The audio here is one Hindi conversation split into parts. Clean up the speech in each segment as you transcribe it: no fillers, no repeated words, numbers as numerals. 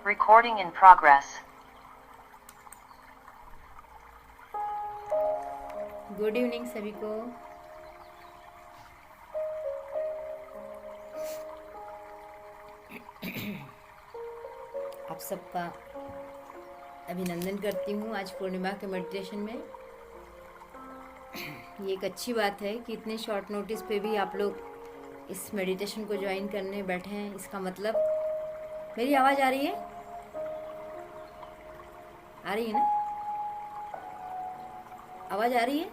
Recording in progress. Good evening सभी को। आप सबका अभिनंदन करती हूँ आज पूर्णिमा के मेडिटेशन में। ये एक अच्छी बात है कि इतने शॉर्ट नोटिस पे भी आप लोग इस मेडिटेशन को ज्वाइन करने बैठे हैं। इसका मतलब मेरी आवाज़ आ रही है? आ रही है ना? आवाज़ आ रही है?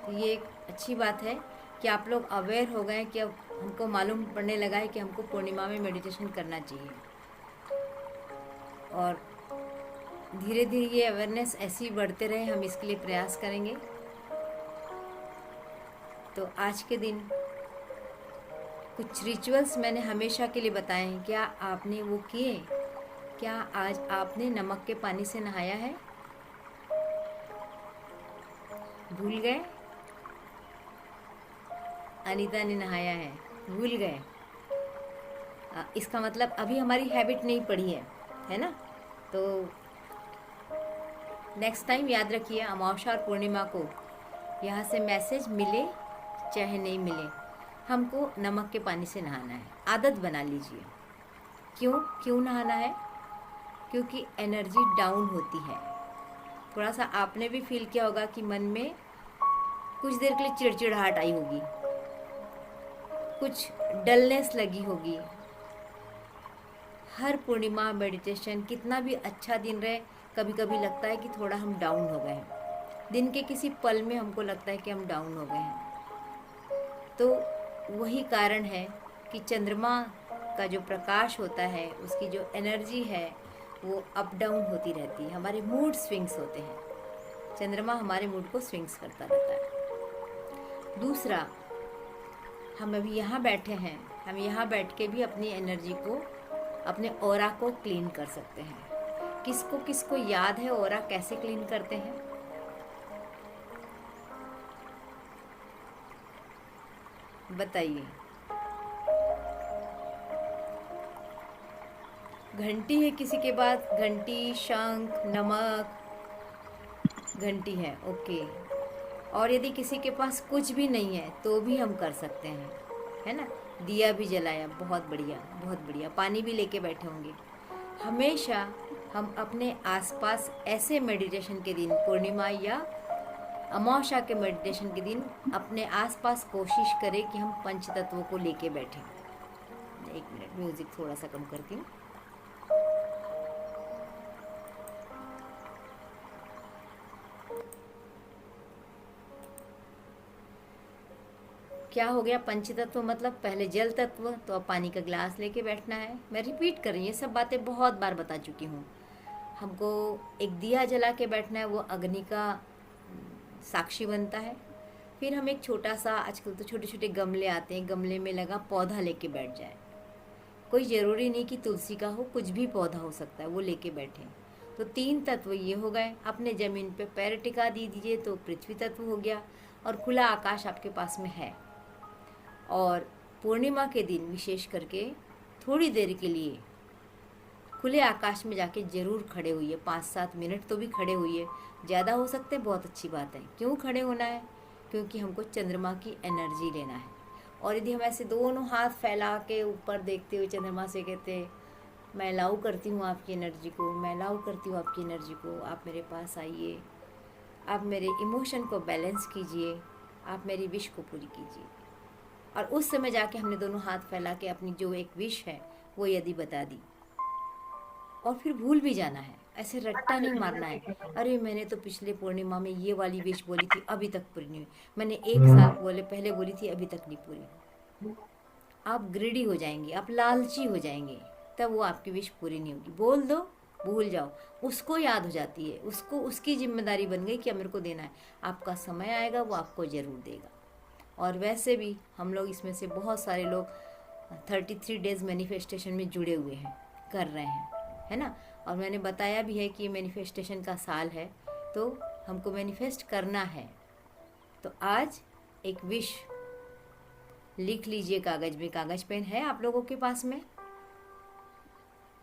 तो ये एक अच्छी बात है कि आप लोग अवेयर हो गए कि अब हमको मालूम पड़ने लगा है कि हमको पूर्णिमा में मेडिटेशन करना चाहिए। और धीरे धीरे ये अवेयरनेस ऐसे ही बढ़ते रहे, हम इसके लिए प्रयास करेंगे। तो आज के दिन कुछ रिचुअल्स मैंने हमेशा के लिए बताए हैं। क्या आपने वो किए? क्या आज आपने नमक के पानी से नहाया है? भूल गए? अनीता ने नहाया है, भूल गए। इसका मतलब अभी हमारी हैबिट नहीं पड़ी है ना? तो नेक्स्ट टाइम याद रखिए, अमावस्या और पूर्णिमा को यहाँ से मैसेज मिले चाहे नहीं मिले, हमको नमक के पानी से नहाना है। आदत बना लीजिए। क्यों नहाना है? क्योंकि एनर्जी डाउन होती है। थोड़ा सा आपने भी फील किया होगा कि मन में कुछ देर के लिए चिड़चिड़ाहट आई होगी, कुछ डलनेस लगी होगी। हर पूर्णिमा मेडिटेशन कितना भी अच्छा दिन रहे, कभी कभी लगता है कि थोड़ा हम डाउन हो गए हैं। दिन के किसी पल में हमको लगता है कि हम डाउन हो गए हैं। तो वही कारण है कि चंद्रमा का जो प्रकाश होता है, उसकी जो एनर्जी है वो अप डाउन होती रहती है। हमारे मूड स्विंग्स होते हैं। चंद्रमा हमारे मूड को स्विंग्स करता रहता है। दूसरा, हम अभी यहाँ बैठे हैं, हम यहाँ बैठ के भी अपनी एनर्जी को, अपने ऑरा को क्लीन कर सकते हैं। किसको किसको याद है ऑरा कैसे क्लीन करते हैं? बताइए। घंटी है किसी के पास? घंटी, शंख, नमक, घंटी है, ओके। और यदि किसी के पास कुछ भी नहीं है तो भी हम कर सकते हैं, है ना? दिया भी जलाया, बहुत बढ़िया, बहुत बढ़िया। पानी भी लेके बैठे होंगे। हमेशा हम अपने आसपास ऐसे मेडिटेशन के दिन, पूर्णिमा या अमावस्या के मेडिटेशन के दिन, अपने आसपास कोशिश करें कि हम पंच तत्वों को लेके बैठें। एक मिनट, म्यूजिक थोड़ा सा कम करती हूँ। क्या हो गया? पंचतत्व मतलब पहले जल तत्व, तो अब पानी का गिलास लेके बैठना है। मैं रिपीट कर रही हूँ, ये सब बातें बहुत बार बता चुकी हूँ। हमको एक दिया जला के बैठना है, वो अग्नि का साक्षी बनता है। फिर हम एक छोटा सा, आजकल तो छोटे छोटे गमले आते हैं, गमले में लगा पौधा लेके बैठ जाए। कोई ज़रूरी नहीं कि तुलसी का हो, कुछ भी पौधा हो सकता है, वो लेके बैठें। तो 3 तत्व ये हो गए। अपने ज़मीन पे पैर टिका दीजिए तो पृथ्वी तत्व हो गया, और खुला आकाश आपके पास में है। और पूर्णिमा के दिन विशेष करके थोड़ी देर के लिए खुले आकाश में जाके ज़रूर खड़े होइए। 5-7 मिनट तो भी खड़े होइए। ज़्यादा हो सकते हैं, बहुत अच्छी बात है। क्यों खड़े होना है? क्योंकि हमको चंद्रमा की एनर्जी लेना है। और यदि हम ऐसे दोनों हाथ फैला के ऊपर देखते हुए चंद्रमा से कहते हैं, मैं अलाउ करती हूँ आपकी एनर्जी को, मैं अलाउ करती हूँ आपकी एनर्जी को, आप मेरे पास आइए, आप मेरे इमोशन को बैलेंस कीजिए, आप मेरी विश को पूरी कीजिए। और उस समय जाके हमने दोनों हाथ फैला के अपनी जो एक विश है वो यदि बता दी, और फिर भूल भी जाना है। ऐसे रट्टा नहीं मारना है, अरे मैंने तो पिछले पूर्णिमा में ये वाली विश बोली थी, अभी तक पूरी नहीं हुई। मैंने 1 साल पहले बोली थी, अभी तक नहीं पूरी। आप ग्रीडी हो जाएंगे, आप लालची हो जाएंगे, तब वो आपकी विश पूरी नहीं होगी। बोल दो, भूल जाओ, उसको याद हो जाती है, उसको उसकी जिम्मेदारी बन गई कि अब मेरे को देना है। आपका समय आएगा, वो आपको ज़रूर देगा। और वैसे भी हम लोग इसमें से बहुत सारे लोग 33 डेज़ मैनिफेस्टेशन में जुड़े हुए हैं, कर रहे हैं, है ना? और मैंने बताया भी है कि ये मैनिफेस्टेशन का साल है, तो हमको मैनिफेस्ट करना है। तो आज एक विश लिख लीजिए कागज़ में, कागज़ पेन है आप लोगों के पास में,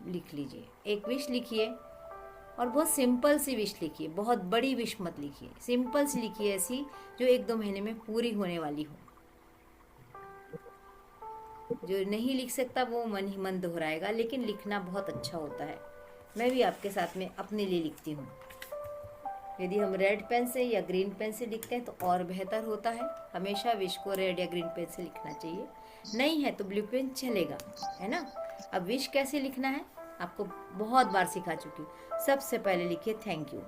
लिख लीजिए। एक विश लिखिए और बहुत सिंपल सी विश लिखिए, बहुत बड़ी विश मत लिखिए, सिंपल सी लिखिए, ऐसी जो 1-2 महीने में पूरी होने वाली हो। जो नहीं लिख सकता वो मन ही मन दोहराएगा, लेकिन लिखना बहुत अच्छा होता है। मैं भी आपके साथ में अपने लिए लिखती हूँ। यदि हम रेड पेन से या ग्रीन पेन से लिखते हैं तो और बेहतर होता है। हमेशा विश को रेड या ग्रीन पेन से लिखना चाहिए, नहीं है तो ब्लू पेन चलेगा, है ना। अब विश कैसे लिखना है आपको बहुत बार सिखा चुकी हूँ। सबसे पहले लिखिए thank you.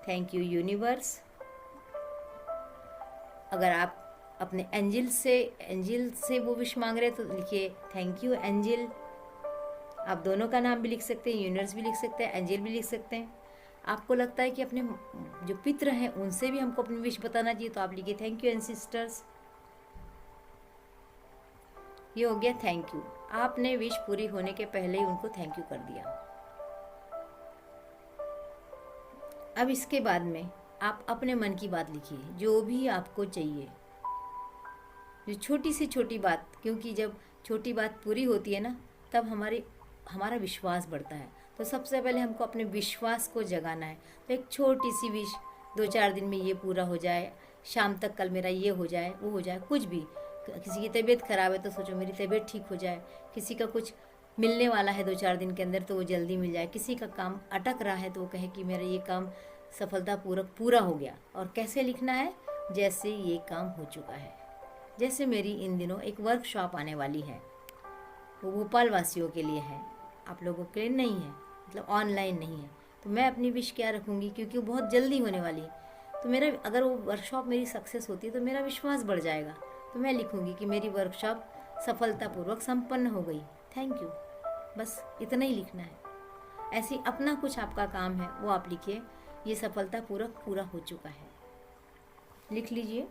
Thank you universe. अगर आप अपने एंजिल से वो विश मांग रहे हैं तो लिखिए थैंक यू एंजिल। आप दोनों का नाम भी लिख सकते हैं, यूनिवर्स भी लिख सकते हैं, एंजिल भी लिख सकते हैं। आपको लगता है कि अपने जो पितृ हैं उनसे भी हमको अपनी विश बताना चाहिए तो आप लिखिए थैंक यू एंसिस्टर्स। ये हो गया थैंक यू। आपने विश पूरी होने के पहले ही उनको थैंक यू कर दिया। अब इसके बाद में आप अपने मन की बात लिखिए, जो भी आपको चाहिए, जो छोटी से छोटी बात, क्योंकि जब छोटी बात पूरी होती है ना तब हमारा विश्वास बढ़ता है। तो सबसे पहले हमको अपने विश्वास को जगाना है। तो एक छोटी सी विश, 2-4 दिन में ये पूरा हो जाए, शाम तक कल मेरा ये हो जाए, वो हो जाए, कुछ भी। किसी की तबीयत खराब है तो सोचो मेरी तबीयत ठीक हो जाए। किसी का कुछ मिलने वाला है 2-4 दिन के अंदर तो वो जल्दी मिल जाए। किसी का काम अटक रहा है तो वो कहे कि मेरा ये काम सफलतापूर्वक पूरा हो गया। और कैसे लिखना है, जैसे ये काम हो चुका है। जैसे मेरी इन दिनों एक वर्कशॉप आने वाली है, वो भोपाल वासियों के लिए है, आप लोगों के लिए नहीं है, मतलब ऑनलाइन नहीं है। तो मैं अपनी विश क्या रखूँगी, क्योंकि वो बहुत जल्दी होने वाली है। तो मेरा अगर वो वर्कशॉप मेरी सक्सेस होती है तो मेरा विश्वास बढ़ जाएगा। तो मैं लिखूँगी कि मेरी वर्कशॉप सफलतापूर्वक संपन्न हो गई, थैंक यू। बस इतना ही लिखना है। ऐसे अपना कुछ आपका काम है वो आप लिखिए, ये सफलतापूर्वक पूरा हो चुका है, लिख लीजिए।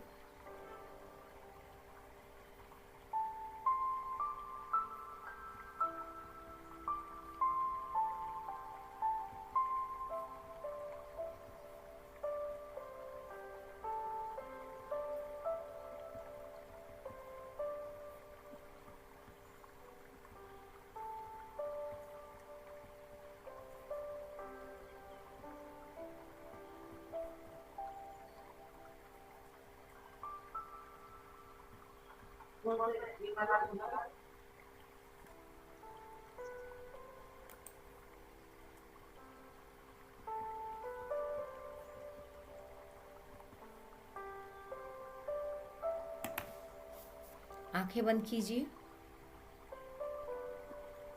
आंखें बंद कीजिए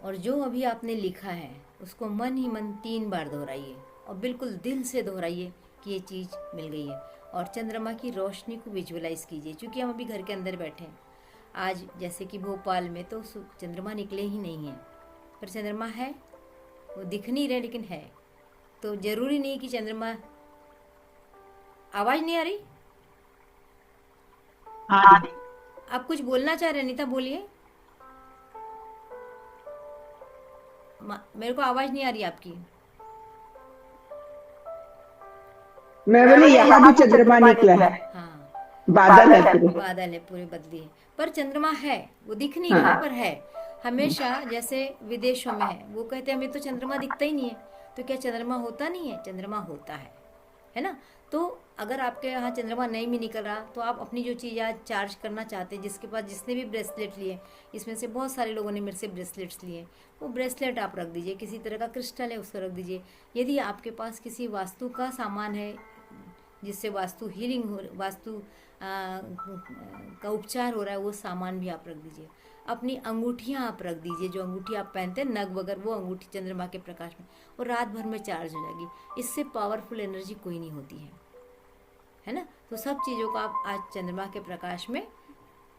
और जो अभी आपने लिखा है उसको मन ही मन 3 बार दोहराइए और बिल्कुल दिल से दोहराइए कि ये चीज़ मिल गई है। और चंद्रमा की रोशनी को विजुअलाइज कीजिए, क्योंकि हम अभी घर के अंदर बैठे हैं। आज जैसे कि भोपाल में तो चंद्रमा निकले ही नहीं है, पर चंद्रमा है, वो दिख नहीं रहे लेकिन है। तो ज़रूरी नहीं कि चंद्रमा, आवाज़ नहीं आ रही? हाँ जी। आप कुछ बोलना चाह रहे हैं अनीता, बोलिए। मेरे को आवाज़ नहीं आ रही आपकी। मैं बोली यहाँ भी चंद्रमा निकला है, हाँ, बादल है पूरे। बादल है पूरे, बदली है, पर चंद्रमा है, वो दिख नहीं रहा हाँ। पर है। हमेशा जैसे विदेशों में है, वो कहते हैं हमें तो चंद्रमा दिखता ही नहीं है। तो क्या चंद्रमा होता नहीं है? चंद्रमा होता है ना। तो अगर आपके यहाँ चंद्रमा नहीं भी निकल रहा तो आप अपनी जो चीज़ आज चार्ज करना चाहते हैं, जिसके पास जिसने भी ब्रेसलेट लिए, इसमें से बहुत सारे लोगों ने मेरे से ब्रेसलेट्स लिए, वो ब्रेसलेट आप रख दीजिए। किसी तरह का क्रिस्टल है उसको रख दीजिए। यदि आपके पास किसी वास्तु का सामान है जिससे वास्तु हीलिंग हो, वास्तु का उपचार हो रहा है, वो सामान भी आप रख दीजिए। अपनी अंगूठियाँ आप रख दीजिए, जो अंगूठी आप पहनते हैं नग वगैरह, वो अंगूठी चंद्रमा के प्रकाश में, और रात भर में चार्ज हो जाएगी। इससे पावरफुल एनर्जी कोई नहीं होती है ना। तो सब चीज़ों को आप आज चंद्रमा के प्रकाश में,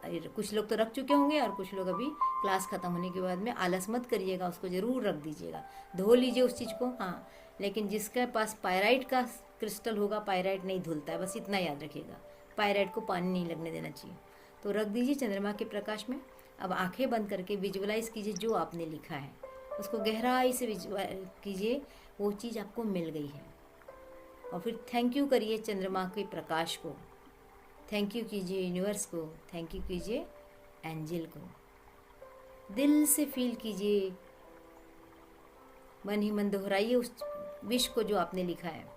कुछ लोग तो रख चुके होंगे और कुछ लोग अभी क्लास ख़त्म होने के बाद में, आलस मत करिएगा, उसको ज़रूर रख दीजिएगा, धो लीजिए उस चीज़ को। हाँ, लेकिन जिसके पास पायराइट का क्रिस्टल होगा, पायराइट नहीं धुलता है, बस इतना याद रखिएगा। पायराइट को पानी नहीं लगने देना चाहिए। तो रख दीजिए चंद्रमा के प्रकाश में। अब आंखें बंद करके विजुअलाइज कीजिए जो आपने लिखा है, उसको गहराई से विजुअलाइज कीजिए, वो चीज़ आपको मिल गई है। और फिर थैंक यू करिए चंद्रमा के प्रकाश को थैंक यू कीजिए यूनिवर्स को, थैंक यू कीजिए एंजल को, दिल से फील कीजिए, मन ही मन दोहराइए उस विश को जो आपने लिखा है।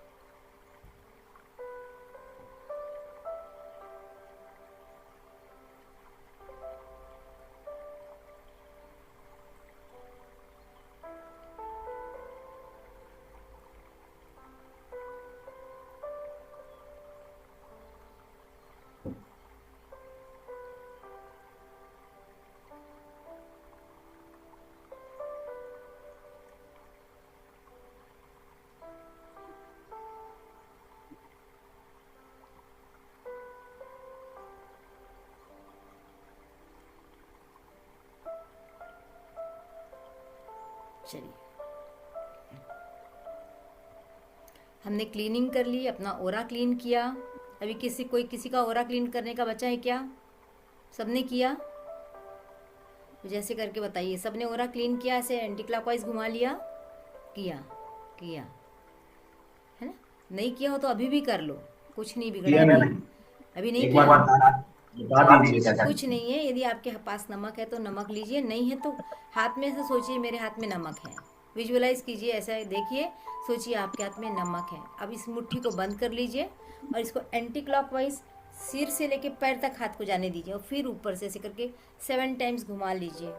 चलिए, हमने क्लीनिंग कर ली, अपना ओरा क्लीन किया। अभी कोई किसी का ओरा क्लीन करने का बचा है क्या? सबने किया? तो जैसे करके बताइए, सबने ओरा क्लीन किया? ऐसे एंटी क्लॉकवाइज घुमा लिया? किया? किया है ना? नहीं किया हो तो अभी भी कर लो, कुछ नहीं बिगड़ा है। अभी नहीं किया? बता दीजिए। कुछ नहीं है। यदि आपके पास नमक है तो नमक लीजिए, नहीं है तो हाथ में ऐसा सोचिए मेरे हाथ में नमक है, विजुअलाइज कीजिए, ऐसा देखिए, सोचिए आपके हाथ में नमक है। अब इस मुट्ठी को बंद कर लीजिए और इसको एंटी क्लॉकवाइज सिर से लेके पैर तक हाथ को जाने दीजिए और फिर ऊपर से ऐसे करके 7 टाइम्स घुमा लीजिए।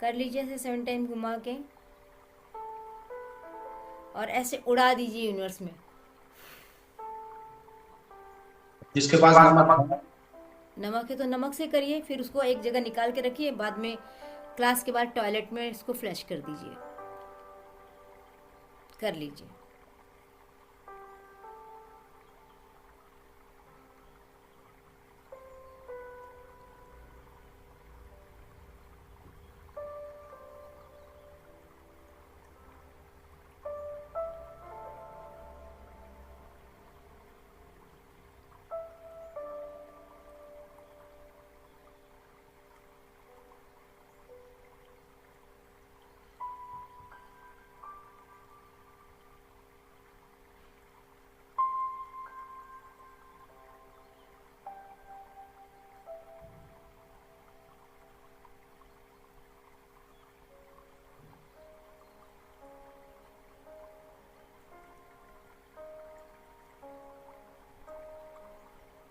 कर लीजिए ऐसे 7 टाइम्स घुमा के और ऐसे उड़ा दीजिए यूनिवर्स में। जिसके पास नमक है तो नमक से करिए, फिर उसको एक जगह निकाल के रखिए, बाद में क्लास के बाद टॉयलेट में इसको फ्लैश कर दीजिए। कर लीजिए।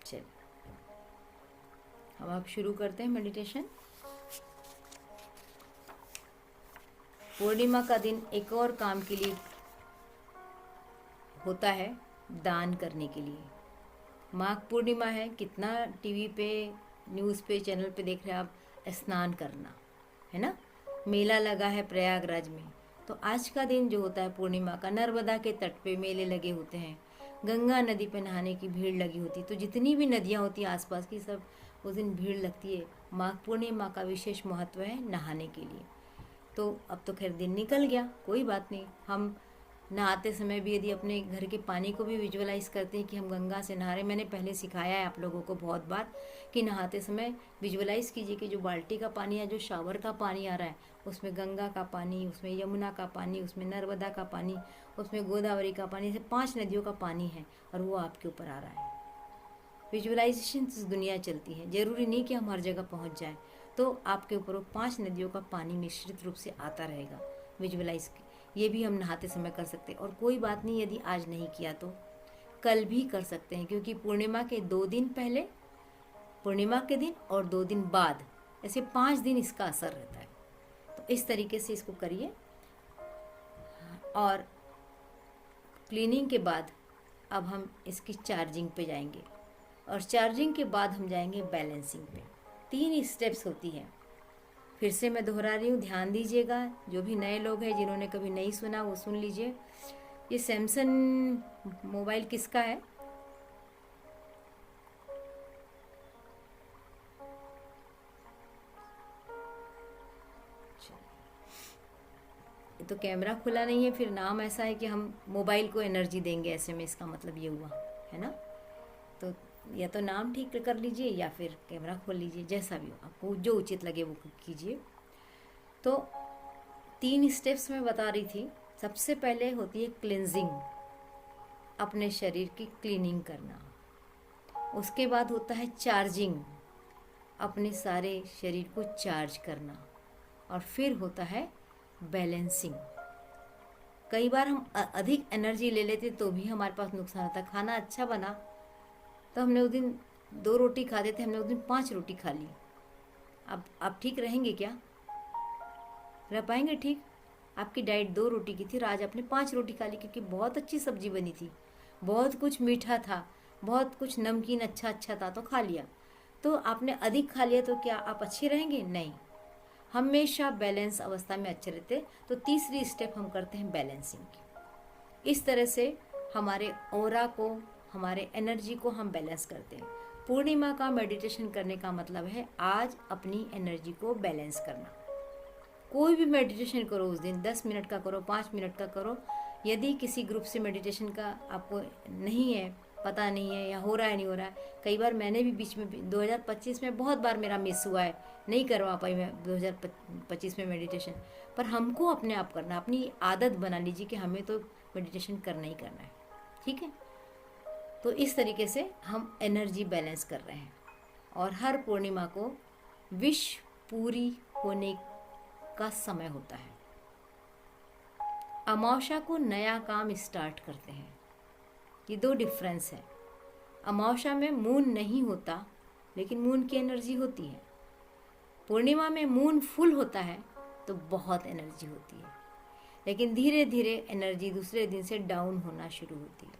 चलिए, हम अब शुरू करते हैं मेडिटेशन। पूर्णिमा का दिन एक और काम के लिए होता है, दान करने के लिए। माघ पूर्णिमा है, कितना टीवी पे, न्यूज़ पे, चैनल पे देख रहे हैं आप, स्नान करना है ना, मेला लगा है प्रयागराज में। तो आज का दिन जो होता है पूर्णिमा का, नर्मदा के तट पे मेले लगे होते हैं, गंगा नदी पे नहाने की भीड़ लगी होती है। तो जितनी भी नदियाँ होती हैं आसपास की, सब उस दिन भीड़ लगती है। माघ पूर्णिमा का विशेष महत्व है नहाने के लिए। तो अब तो खैर दिन निकल गया, कोई बात नहीं। हम नहाते समय भी यदि अपने घर के पानी को भी विजुअलाइज करते हैं कि हम गंगा से नहा रहे हैं। मैंने पहले सिखाया है आप लोगों को बहुत बार कि नहाते समय विजुअलाइज कीजिए कि जो बाल्टी का पानी या जो शावर का पानी आ रहा है, उसमें गंगा का पानी, उसमें यमुना का पानी, उसमें नर्मदा का पानी, उसमें गोदावरी का पानी, ऐसे 5 नदियों का पानी है और वो आपके ऊपर आ रहा है। विजुअलाइजेशन से दुनिया चलती है, ज़रूरी नहीं कि हम हर जगह पहुंच जाएं। तो आपके ऊपर वो 5 नदियों का पानी मिश्रित रूप से आता रहेगा। विजुअलाइज ये भी हम नहाते समय कर सकते हैं। और कोई बात नहीं, यदि आज नहीं किया तो कल भी कर सकते हैं, क्योंकि पूर्णिमा के 2 दिन पहले, पूर्णिमा के दिन और 2 दिन बाद, ऐसे 5 दिन इसका असर रहता है। तो इस तरीके से इसको करिए। और क्लीनिंग के बाद अब हम इसकी चार्जिंग पे जाएंगे और चार्जिंग के बाद हम जाएंगे बैलेंसिंग पे। 3 स्टेप्स होती है। फिर से मैं दोहरा रही हूँ, ध्यान दीजिएगा। जो भी नए लोग हैं जिन्होंने कभी नहीं सुना वो सुन लीजिए। ये सैमसंग मोबाइल किसका है? तो कैमरा खुला नहीं है, फिर नाम ऐसा है कि हम मोबाइल को एनर्जी देंगे, ऐसे में इसका मतलब ये हुआ है ना। तो या तो नाम ठीक कर लीजिए या फिर कैमरा खोल लीजिए, जैसा भी हो, आपको जो उचित लगे वो कीजिए। तो 3 स्टेप्स मैं बता रही थी। सबसे पहले होती है क्लींजिंग, अपने शरीर की क्लीनिंग करना। उसके बाद होता है चार्जिंग, अपने सारे शरीर को चार्ज करना। और फिर होता है बैलेंसिंग। कई बार हम अधिक एनर्जी ले लेते तो भी हमारे पास नुकसान होता है। खाना अच्छा बना तो हमने उस दिन 2 रोटी खाते थे, हमने उस दिन 5 रोटी खा ली। अब आप ठीक रहेंगे क्या? रह पाएंगे ठीक? आपकी डाइट 2 रोटी की थी और आज आपने 5 रोटी खा ली, क्योंकि बहुत अच्छी सब्जी बनी थी, बहुत कुछ मीठा था, बहुत कुछ नमकीन अच्छा अच्छा था तो खा लिया। तो आपने अधिक खा लिया तो क्या आप अच्छे रहेंगे? नहीं। हमेशा बैलेंस अवस्था में अच्छे रहते। तो तीसरी स्टेप हम करते हैं बैलेंसिंग की। इस तरह से हमारे ऑरा को, हमारे एनर्जी को हम बैलेंस करते हैं। पूर्णिमा का मेडिटेशन करने का मतलब है आज अपनी एनर्जी को बैलेंस करना। कोई भी मेडिटेशन करो उस दिन, 10 मिनट का करो, 5 मिनट का करो। यदि किसी ग्रुप से मेडिटेशन का आपको नहीं है, पता नहीं है या हो रहा है नहीं हो रहा है, कई बार मैंने भी बीच में 2025 में बहुत बार मेरा मिस हुआ है, नहीं करवा पाई मैं 2025 में मेडिटेशन। पर हमको अपने आप करना, अपनी आदत बना लीजिए कि हमें तो मेडिटेशन करना ही करना है। ठीक है? तो इस तरीके से हम एनर्जी बैलेंस कर रहे हैं। और हर पूर्णिमा को विश पूरी होने का समय होता है। अमावस्या को नया काम स्टार्ट करते हैं। ये 2 डिफरेंस है। अमावस्या में मून नहीं होता, लेकिन मून की एनर्जी होती है। पूर्णिमा में मून फुल होता है तो बहुत एनर्जी होती है, लेकिन धीरे धीरे एनर्जी दूसरे दिन से डाउन होना शुरू होती है।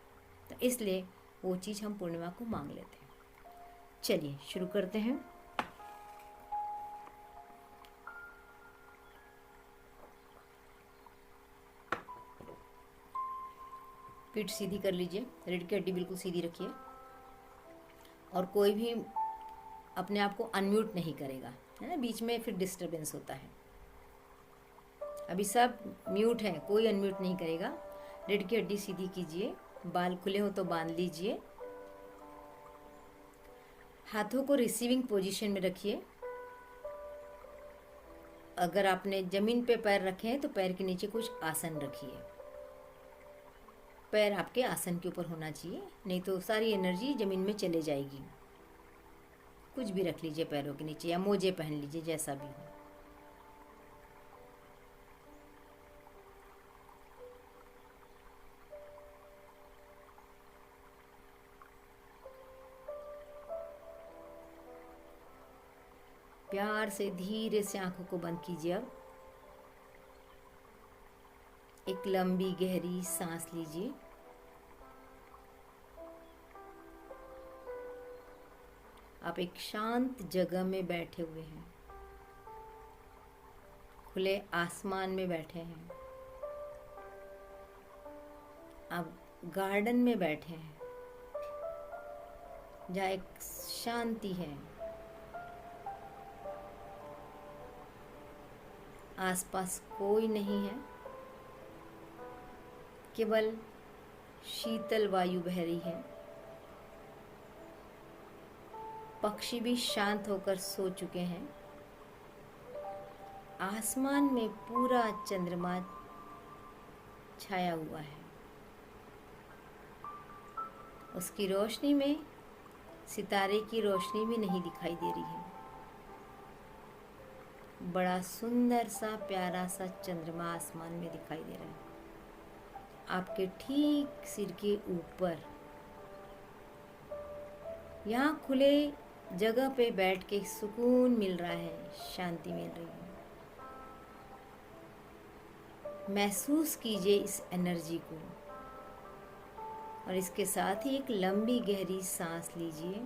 तो इसलिए वो चीज़ हम पूर्णिमा को मांग लेते हैं। चलिए शुरू करते हैं। पीठ सीधी कर लीजिए, रीढ़ की हड्डी बिल्कुल सीधी रखिए। और कोई भी अपने आप को अनम्यूट नहीं करेगा, है ना, बीच में फिर डिस्टरबेंस होता है। अभी सब म्यूट है, कोई अनम्यूट नहीं करेगा। रीढ़ की हड्डी सीधी कीजिए, बाल खुले हो तो बांध लीजिए, हाथों को रिसीविंग पोजीशन में रखिए। अगर आपने जमीन पे पैर रखे हैं तो पैर के नीचे कुछ आसन रखिए। पैर आपके आसन के ऊपर होना चाहिए, नहीं तो सारी एनर्जी ज़मीन में चले जाएगी। कुछ भी रख लीजिए पैरों के नीचे, या मोजे पहन लीजिए, जैसा भी हो। प्यार से धीरे से आंखों को बंद कीजिए। अब एक लंबी गहरी सांस लीजिए। आप एक शांत जगह में बैठे हुए हैं, खुले आसमान में बैठे हैं, आप गार्डन में बैठे हैं जहाँ एक शांति है। आसपास कोई नहीं है, केवल शीतल वायु बह रही है। पक्षी भी शांत होकर सो चुके हैं। आसमान में पूरा चंद्रमा छाया हुआ है। उसकी रोशनी में सितारे की रोशनी भी नहीं दिखाई दे रही है। बड़ा सुंदर सा प्यारा सा चंद्रमा आसमान में दिखाई दे रहा है। आपके ठीक सिर के ऊपर, यहाँ खुले जगह पे बैठ के सुकून मिल रहा है, शांति मिल रही है। महसूस कीजिए इस एनर्जी को, और इसके साथ ही एक लंबी गहरी सांस लीजिए।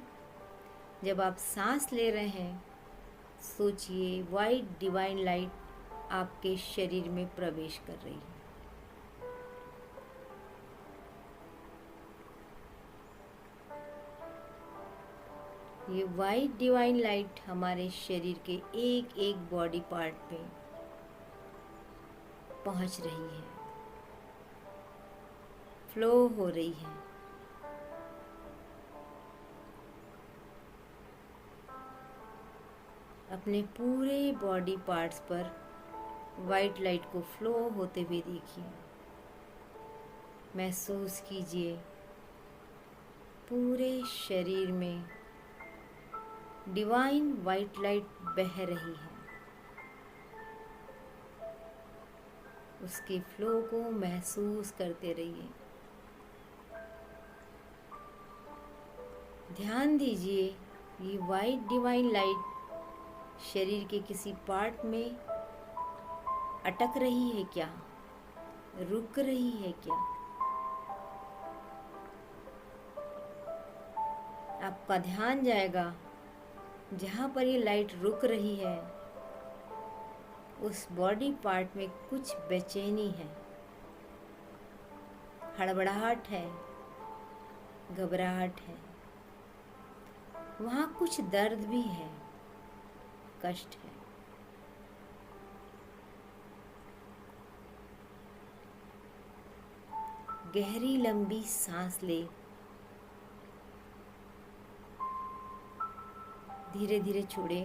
जब आप सांस ले रहे हैं, सोचिए वाइट डिवाइन लाइट आपके शरीर में प्रवेश कर रही है। ये वाइट डिवाइन लाइट हमारे शरीर के एक एक बॉडी पार्ट पे पहुंच रही है, फ्लो हो रही है। अपने पूरे बॉडी पार्ट्स पर वाइट लाइट को फ्लो होते हुए देखिए, महसूस कीजिए। पूरे शरीर में डिवाइन वाइट लाइट बह रही है। उसके फ्लो को महसूस करते रहिए। ध्यान दीजिए ये वाइट डिवाइन लाइट शरीर के किसी पार्ट में अटक रही है क्या, रुक रही है क्या? आपका ध्यान जाएगा जहाँ पर ये लाइट रुक रही है, उस बॉडी पार्ट में कुछ बेचैनी है, हड़बड़ाहट है, घबराहट है, वहाँ कुछ दर्द भी है, कष्ट है। गहरी लंबी सांस ले, धीरे धीरे छोड़े।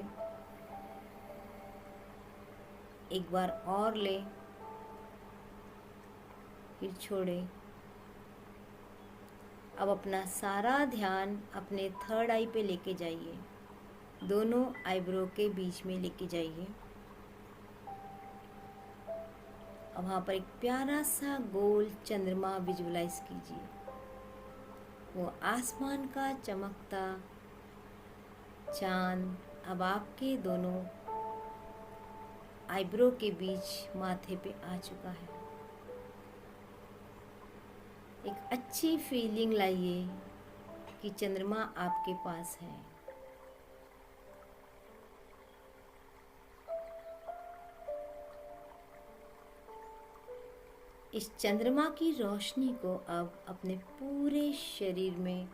एक बार और ले, फिर छोड़े। अब अपना सारा ध्यान अपने थर्ड आई पे लेके जाइए, दोनों आईब्रो के बीच में लेके जाइए। अब वहाँ पर एक प्यारा सा गोल चंद्रमा विजुलाइज कीजिए। वो आसमान का चमकता चांद अब आपके दोनों आईब्रो के बीच माथे पे आ चुका है। एक अच्छी फीलिंग लाइए कि चंद्रमा आपके पास है। इस चंद्रमा की रोशनी को अब अपने पूरे शरीर में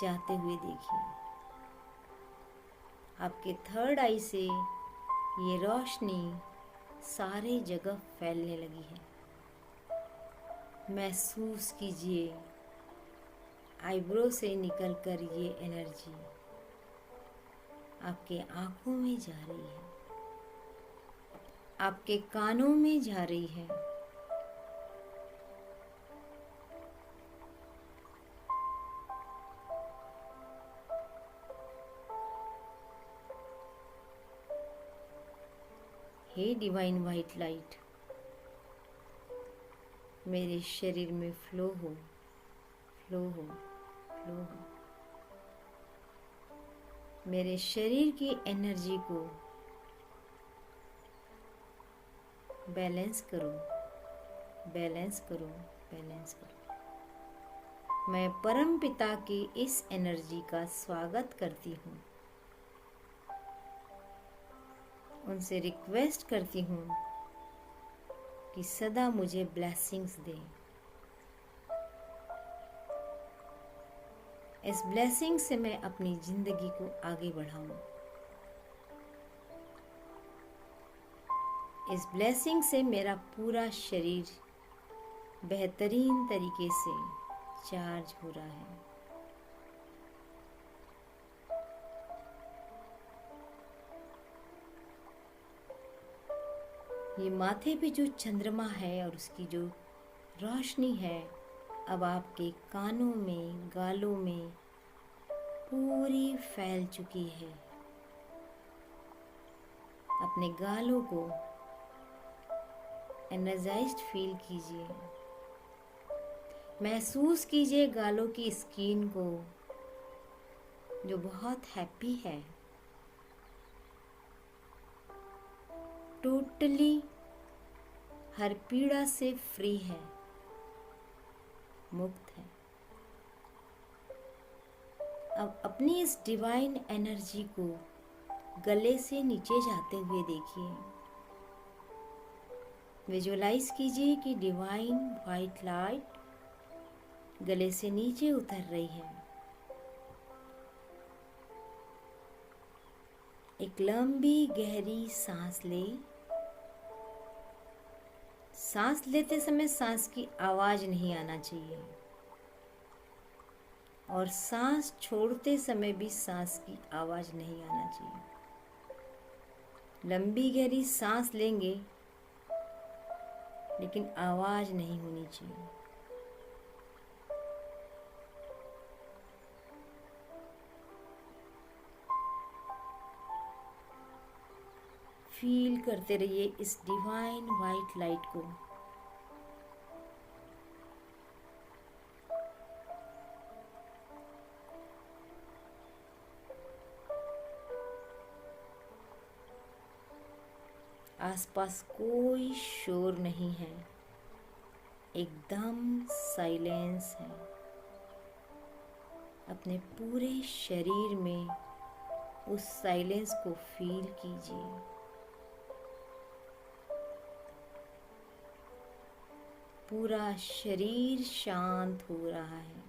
जाते हुए देखिए। आपके थर्ड आई से ये रोशनी सारे जगह फैलने लगी है। महसूस कीजिए आईब्रो से निकलकर ये एनर्जी आपके आंखों में जा रही है, आपके कानों में जा रही है, हे डिवाइन वाइट लाइट मेरे शरीर में फ्लो हो, फ्लो हो, फ्लो हो। मेरे शरीर की एनर्जी को बैलेंस करो, बैलेंस करो, बैलेंस करो। मैं परम पिता की इस एनर्जी का स्वागत करती हूँ। उनसे रिक्वेस्ट करती हूँ कि सदा मुझे ब्लेसिंग्स दें। इस ब्लेसिंग से मैं अपनी जिंदगी को आगे बढ़ाऊं। इस ब्लेसिंग से मेरा पूरा शरीर बेहतरीन तरीके से चार्ज हो रहा है। ये माथे पे जो चंद्रमा है और उसकी जो रोशनी है अब आपके कानों में, गालों में पूरी फैल चुकी है। अपने गालों को एनर्जाइज्ड फील कीजिए। महसूस कीजिए गालों की स्किन को जो बहुत हैप्पी है, टोटली हर पीड़ा से फ्री है, मुक्त है। अब अपनी इस डिवाइन एनर्जी को गले से नीचे जाते हुए देखिए। विजुअलाइज कीजिए कि डिवाइन वाइट लाइट गले से नीचे उतर रही है। एक लंबी गहरी सांस ले। सांस लेते समय सांस की आवाज नहीं आना चाहिए और सांस छोड़ते समय भी सांस की आवाज नहीं आना चाहिए। लंबी गहरी सांस लेंगे लेकिन आवाज नहीं होनी चाहिए। फील करते रहिए इस डिवाइन वाइट लाइट को। आसपास कोई शोर नहीं है, एकदम साइलेंस है। अपने पूरे शरीर में उस साइलेंस को फील कीजिए। पूरा शरीर शांत हो रहा है,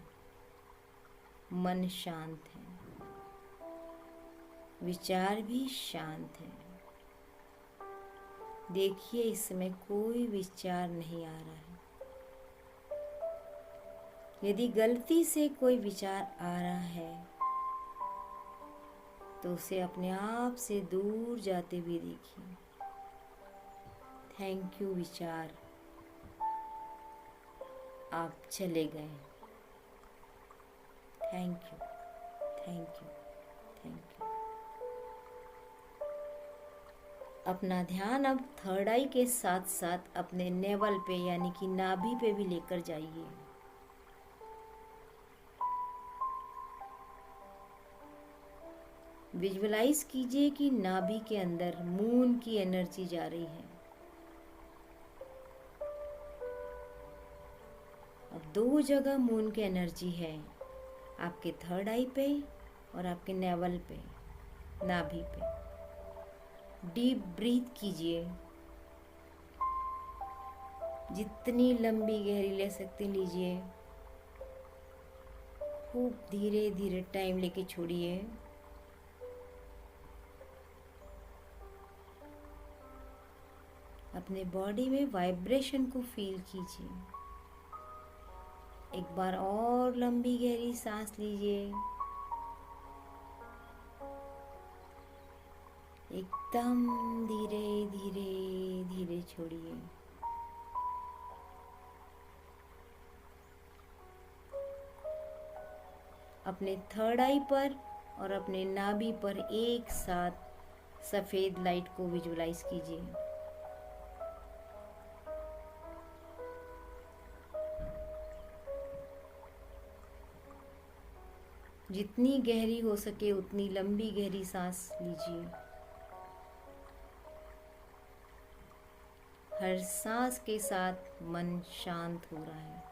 मन शांत है, विचार भी शांत है। देखिए इस समय कोई विचार नहीं आ रहा है। यदि गलती से कोई विचार आ रहा है तो उसे अपने आप से दूर जाते हुए देखिए। थैंक यू विचार, आप चले गए। Thank you, thank you, thank you. अपना ध्यान अब थर्ड आई के साथ साथ अपने नेवल पे यानी कि नाभि पे भी लेकर जाइए। विजुअलाइज कीजिए कि नाभि के अंदर मून की एनर्जी जा रही है। अब दो जगह मून की एनर्जी है, आपके थर्ड आई पे और आपके नेवल पे, नाभि पे। डीप ब्रीथ कीजिए, जितनी लंबी गहरी ले सकते लीजिए। खूब धीरे धीरे टाइम लेके छोड़िए। अपने बॉडी में वाइब्रेशन को फील कीजिए। एक बार और लंबी गहरी सांस लीजिए। एकदम धीरे धीरे धीरे छोड़िए। अपने थर्ड आई पर और अपने नाभि पर एक साथ सफेद लाइट को विजुअलाइज कीजिए। जितनी गहरी हो सके उतनी लंबी गहरी सांस लीजिए। हर सांस के साथ मन शांत हो रहा है।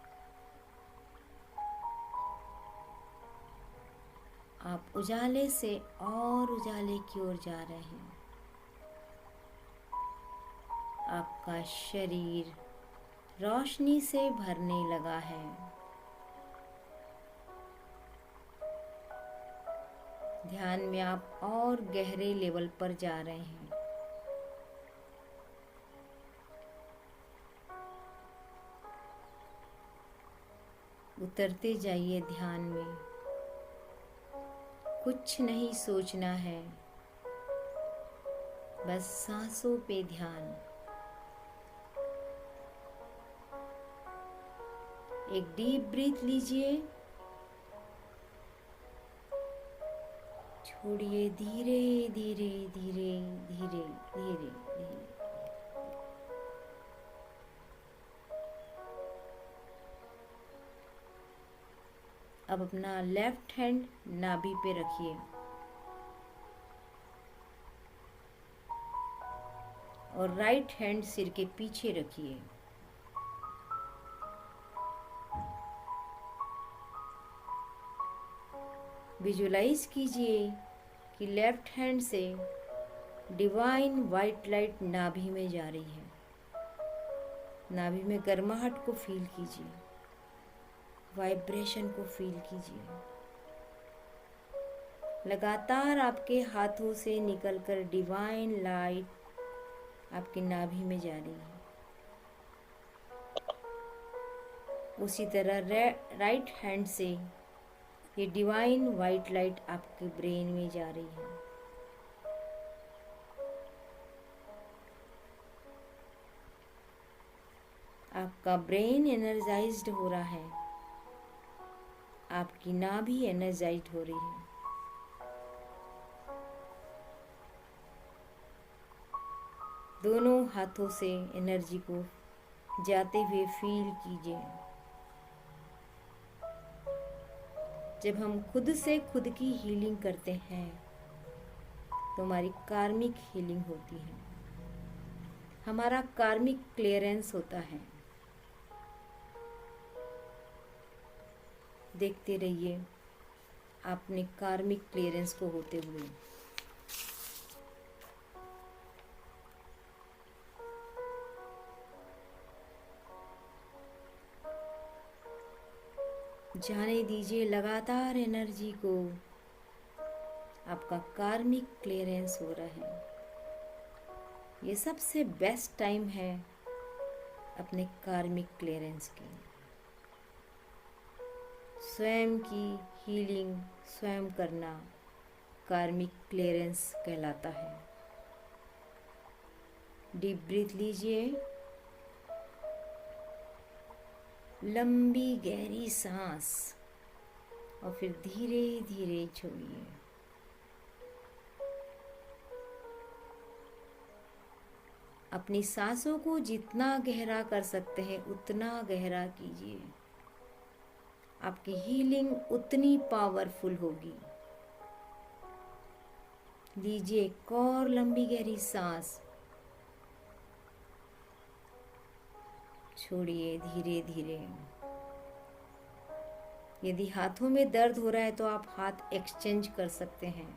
आप उजाले से और उजाले की ओर जा रहे हैं। आपका शरीर रोशनी से भरने लगा है। ध्यान में आप और गहरे लेवल पर जा रहे हैं। उतरते जाइए ध्यान में। कुछ नहीं सोचना है, बस सांसों पे ध्यान। एक डीप ब्रीथ लीजिए, छोड़िए धीरे धीरे धीरे धीरे धीरे धीरे। अब अपना लेफ्ट हैंड नाभि पे रखिए और राइट हैंड सिर के पीछे रखिए। विजुअलाइज कीजिए कि लेफ्ट हैंड से डिवाइन वाइट लाइट नाभि में जा रही है। नाभि में गर्माहट को फील कीजिए, वाइब्रेशन को फील कीजिए। लगातार आपके हाथों से निकलकर डिवाइन लाइट आपकी नाभि में जा रही है। उसी तरह राइट हैंड से ये डिवाइन वाइट लाइट आपके ब्रेन में जा रही है। आपका ब्रेन एनर्जाइज्ड हो रहा है, आपकी नाभि एनर्जाइज्ड हो रही है। दोनों हाथों से एनर्जी को जाते हुए फील कीजिए। जब हम खुद से खुद की हीलिंग करते हैं तो हमारी कार्मिक हीलिंग होती है, हमारा कार्मिक क्लियरेंस होता है। देखते रहिए अपने कार्मिक क्लियरेंस को होते हुए। जाने दीजिए लगातार एनर्जी को, आपका कार्मिक क्लियरेंस हो रहा है। ये सबसे बेस्ट टाइम है अपने कार्मिक क्लियरेंस की। स्वयं की हीलिंग स्वयं करना कार्मिक क्लियरेंस कहलाता है। डीप ब्रीथ लीजिए, लंबी गहरी सांस, और फिर धीरे धीरे छोड़िए। अपनी सांसों को जितना गहरा कर सकते हैं उतना गहरा कीजिए, आपकी हीलिंग उतनी पावरफुल होगी। लीजिए एक और लंबी गहरी सांस, छोड़िए धीरे धीरे। यदि हाथों में दर्द हो रहा है तो आप हाथ एक्सचेंज कर सकते हैं।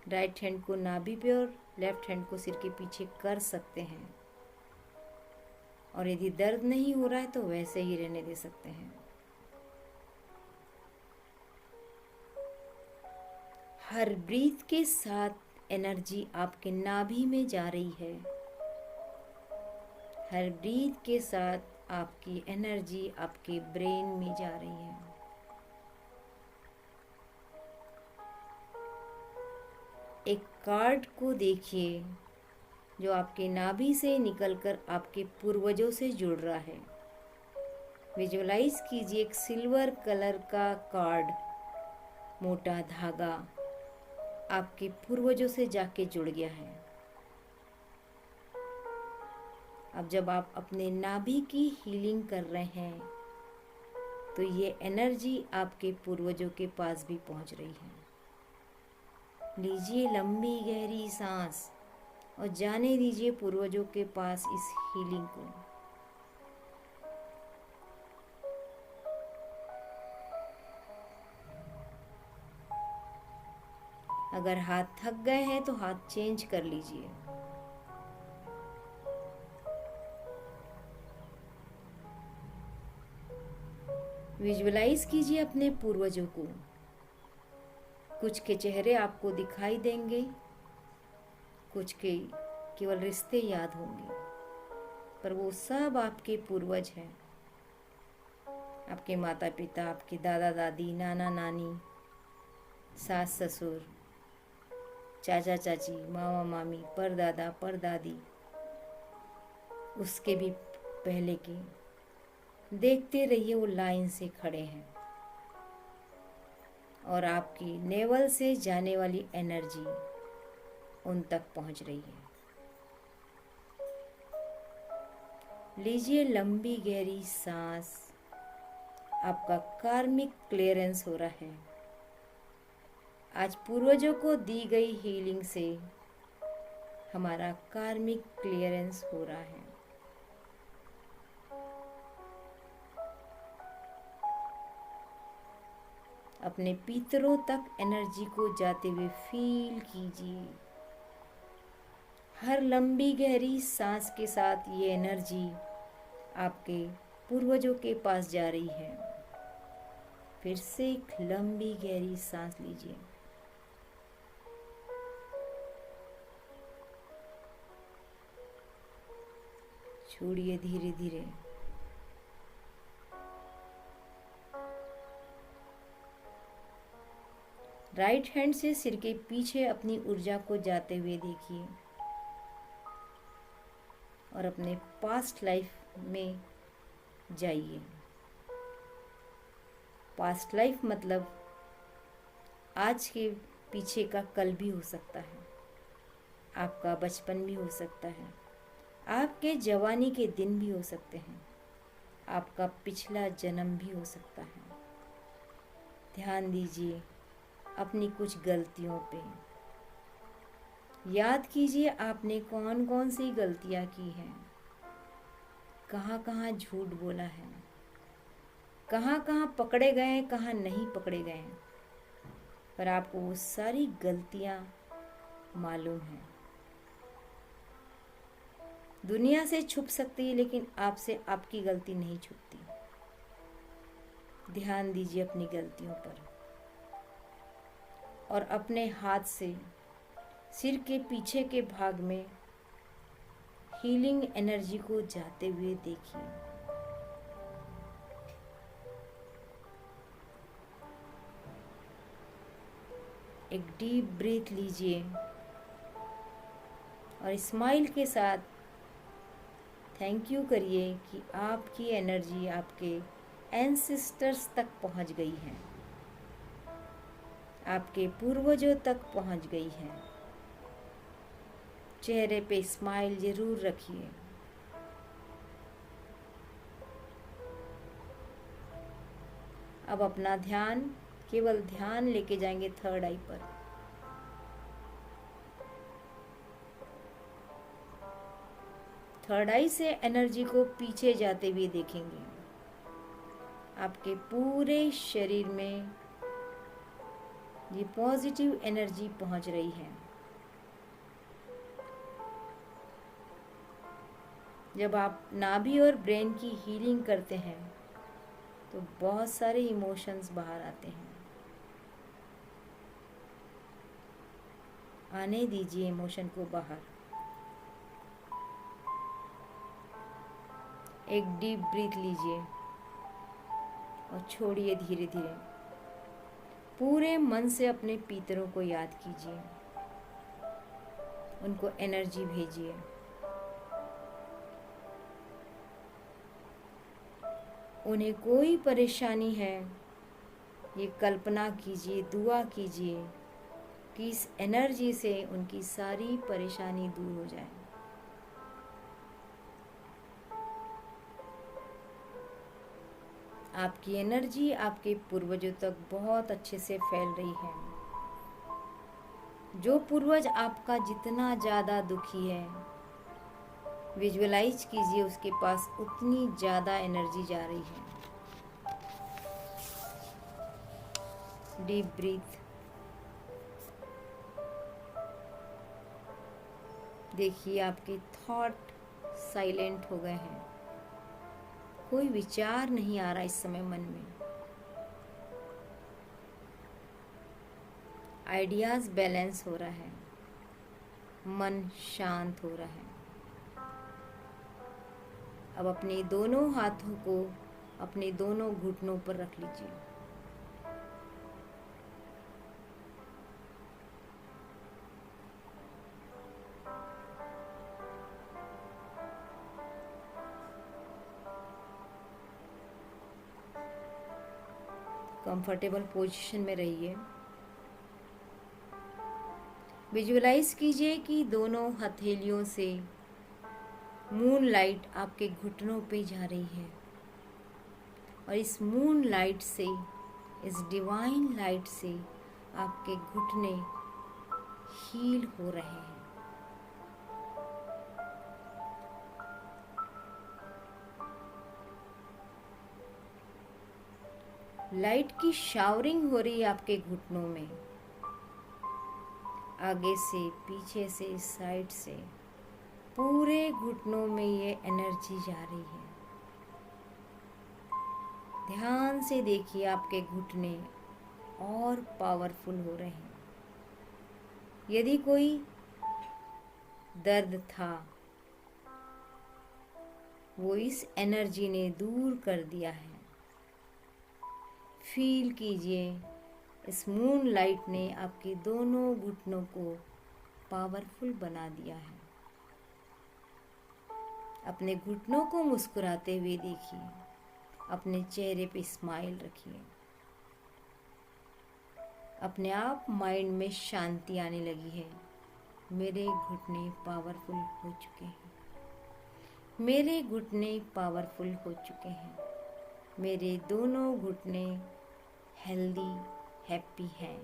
राइट हैंड को नाभि पे और लेफ्ट हैंड को सिर के पीछे कर सकते हैं। और यदि दर्द नहीं हो रहा है तो वैसे ही रहने दे सकते हैं। हर ब्रीथ के साथ एनर्जी आपके नाभि में जा रही है। हर ब्रीथ के साथ आपकी एनर्जी आपके ब्रेन में जा रही है। एक कार्ड को देखिए जो आपके नाभि से निकलकर आपके पूर्वजों से जुड़ रहा है। विजुअलाइज कीजिए एक सिल्वर कलर का कार्ड, मोटा धागा आपके पूर्वजों से जाके जुड़ गया है। अब जब आप अपने नाभि की हीलिंग कर रहे हैं तो ये एनर्जी आपके पूर्वजों के पास भी पहुंच रही है। लीजिए लंबी गहरी सांस और जाने दीजिए पूर्वजों के पास इस हीलिंग को। अगर हाथ थक गए हैं तो हाथ चेंज कर लीजिए। विजुअलाइज कीजिए अपने पूर्वजों को। कुछ के चेहरे आपको दिखाई देंगे, कुछ के केवल रिश्ते याद होंगे, पर वो सब आपके पूर्वज हैं। आपके माता पिता, आपके दादा दादी, नाना नानी, सास ससुर, चाचा चाची, मामा मामी, परदादा परदादी, उसके भी पहले के। देखते रहिए वो लाइन से खड़े हैं और आपकी नेवल से जाने वाली एनर्जी उन तक पहुंच रही है। लीजिए लंबी गहरी सांस। आपका कार्मिक क्लियरेंस हो रहा है। आज पूर्वजों को दी गई हीलिंग से हमारा कार्मिक क्लियरेंस हो रहा है। अपने पितरों तक एनर्जी को जाते हुए फील कीजिए। हर लंबी गहरी सांस के साथ ये एनर्जी आपके पूर्वजों के पास जा रही है। फिर से एक लंबी गहरी सांस लीजिए। छोड़िए धीरे धीरे। राइट हैंड से सिर के पीछे अपनी ऊर्जा को जाते हुए देखिए और अपने पास्ट लाइफ में जाइए। पास्ट लाइफ मतलब आज के पीछे का कल भी हो सकता है। आपका बचपन भी हो सकता है, आपके जवानी के दिन भी हो सकते हैं, आपका पिछला जन्म भी हो सकता है। ध्यान दीजिए अपनी कुछ गलतियों पे। याद कीजिए आपने कौन कौन सी गलतियां की हैं, कहाँ कहाँ झूठ बोला है, कहाँ कहाँ पकड़े गए, कहाँ नहीं पकड़े गए, पर आपको वो सारी गलतियां मालूम हैं। दुनिया से छुप सकती है लेकिन आपसे आपकी गलती नहीं छुपती। ध्यान दीजिए अपनी गलतियों पर और अपने हाथ से सिर के पीछे के भाग में हीलिंग एनर्जी को जाते हुए देखिए। एक डीप ब्रीथ लीजिए और स्माइल के साथ थैंक यू करिए कि आपकी एनर्जी आपके एंसेस्टर्स तक पहुंच गई है, आपके पूर्वजों तक पहुंच गई है। चेहरे पे स्माइल जरूर रखिए। अब अपना ध्यान केवल ध्यान लेके जाएंगे थर्ड आई पर। थर्ड आई से एनर्जी को पीछे जाते हुए देखेंगे। आपके पूरे शरीर में ये पॉजिटिव एनर्जी पहुंच रही है। जब आप नाभि और ब्रेन की हीलिंग करते हैं तो बहुत सारे इमोशंस बाहर आते हैं। आने दीजिए इमोशन को बाहर। एक डीप ब्रीथ लीजिए और छोड़िए धीरे धीरे। पूरे मन से अपने पितरों को याद कीजिए, उनको एनर्जी भेजिए। उन्हें कोई परेशानी है, ये कल्पना कीजिए, दुआ कीजिए कि इस एनर्जी से उनकी सारी परेशानी दूर हो जाए। आपकी एनर्जी आपके पूर्वजों तक बहुत अच्छे से फैल रही है। जो पूर्वज आपका जितना ज़्यादा दुखी है, विजुअलाइज कीजिए उसके पास उतनी ज़्यादा एनर्जी जा रही है। Deep breath. देखिए आपके थॉट साइलेंट हो गए हैं, कोई विचार नहीं आ रहा इस समय मन में। आइडियाज बैलेंस हो रहा है, मन शांत हो रहा है। अब अपने दोनों हाथों को अपने दोनों घुटनों पर रख लीजिए। कंफर्टेबल पोजीशन में रहिए। विजुअलाइज कीजिए कि दोनों हथेलियों से मून लाइट आपके घुटनों पे जा रही है और इस मून लाइट से, इस डिवाइन लाइट से आपके घुटने हील हो रहे हैं। लाइट की शावरिंग हो रही है आपके घुटनों में, आगे से, पीछे से, साइड से, पूरे घुटनों में ये एनर्जी जा रही है। ध्यान से देखिए आपके घुटने और पावरफुल हो रहे हैं। यदि कोई दर्द था वो इस एनर्जी ने दूर कर दिया है। फील कीजिए इस मून लाइट ने आपके दोनों घुटनों को पावरफुल बना दिया है। अपने घुटनों को मुस्कुराते हुए देखिए, अपने चेहरे पे स्माइल रखिए। अपने आप माइंड में शांति आने लगी है। मेरे घुटने पावरफुल हो चुके हैं। मेरे घुटने पावरफुल हो चुके हैं। मेरे दोनों घुटने हेल्दी, हैप्पी हैं,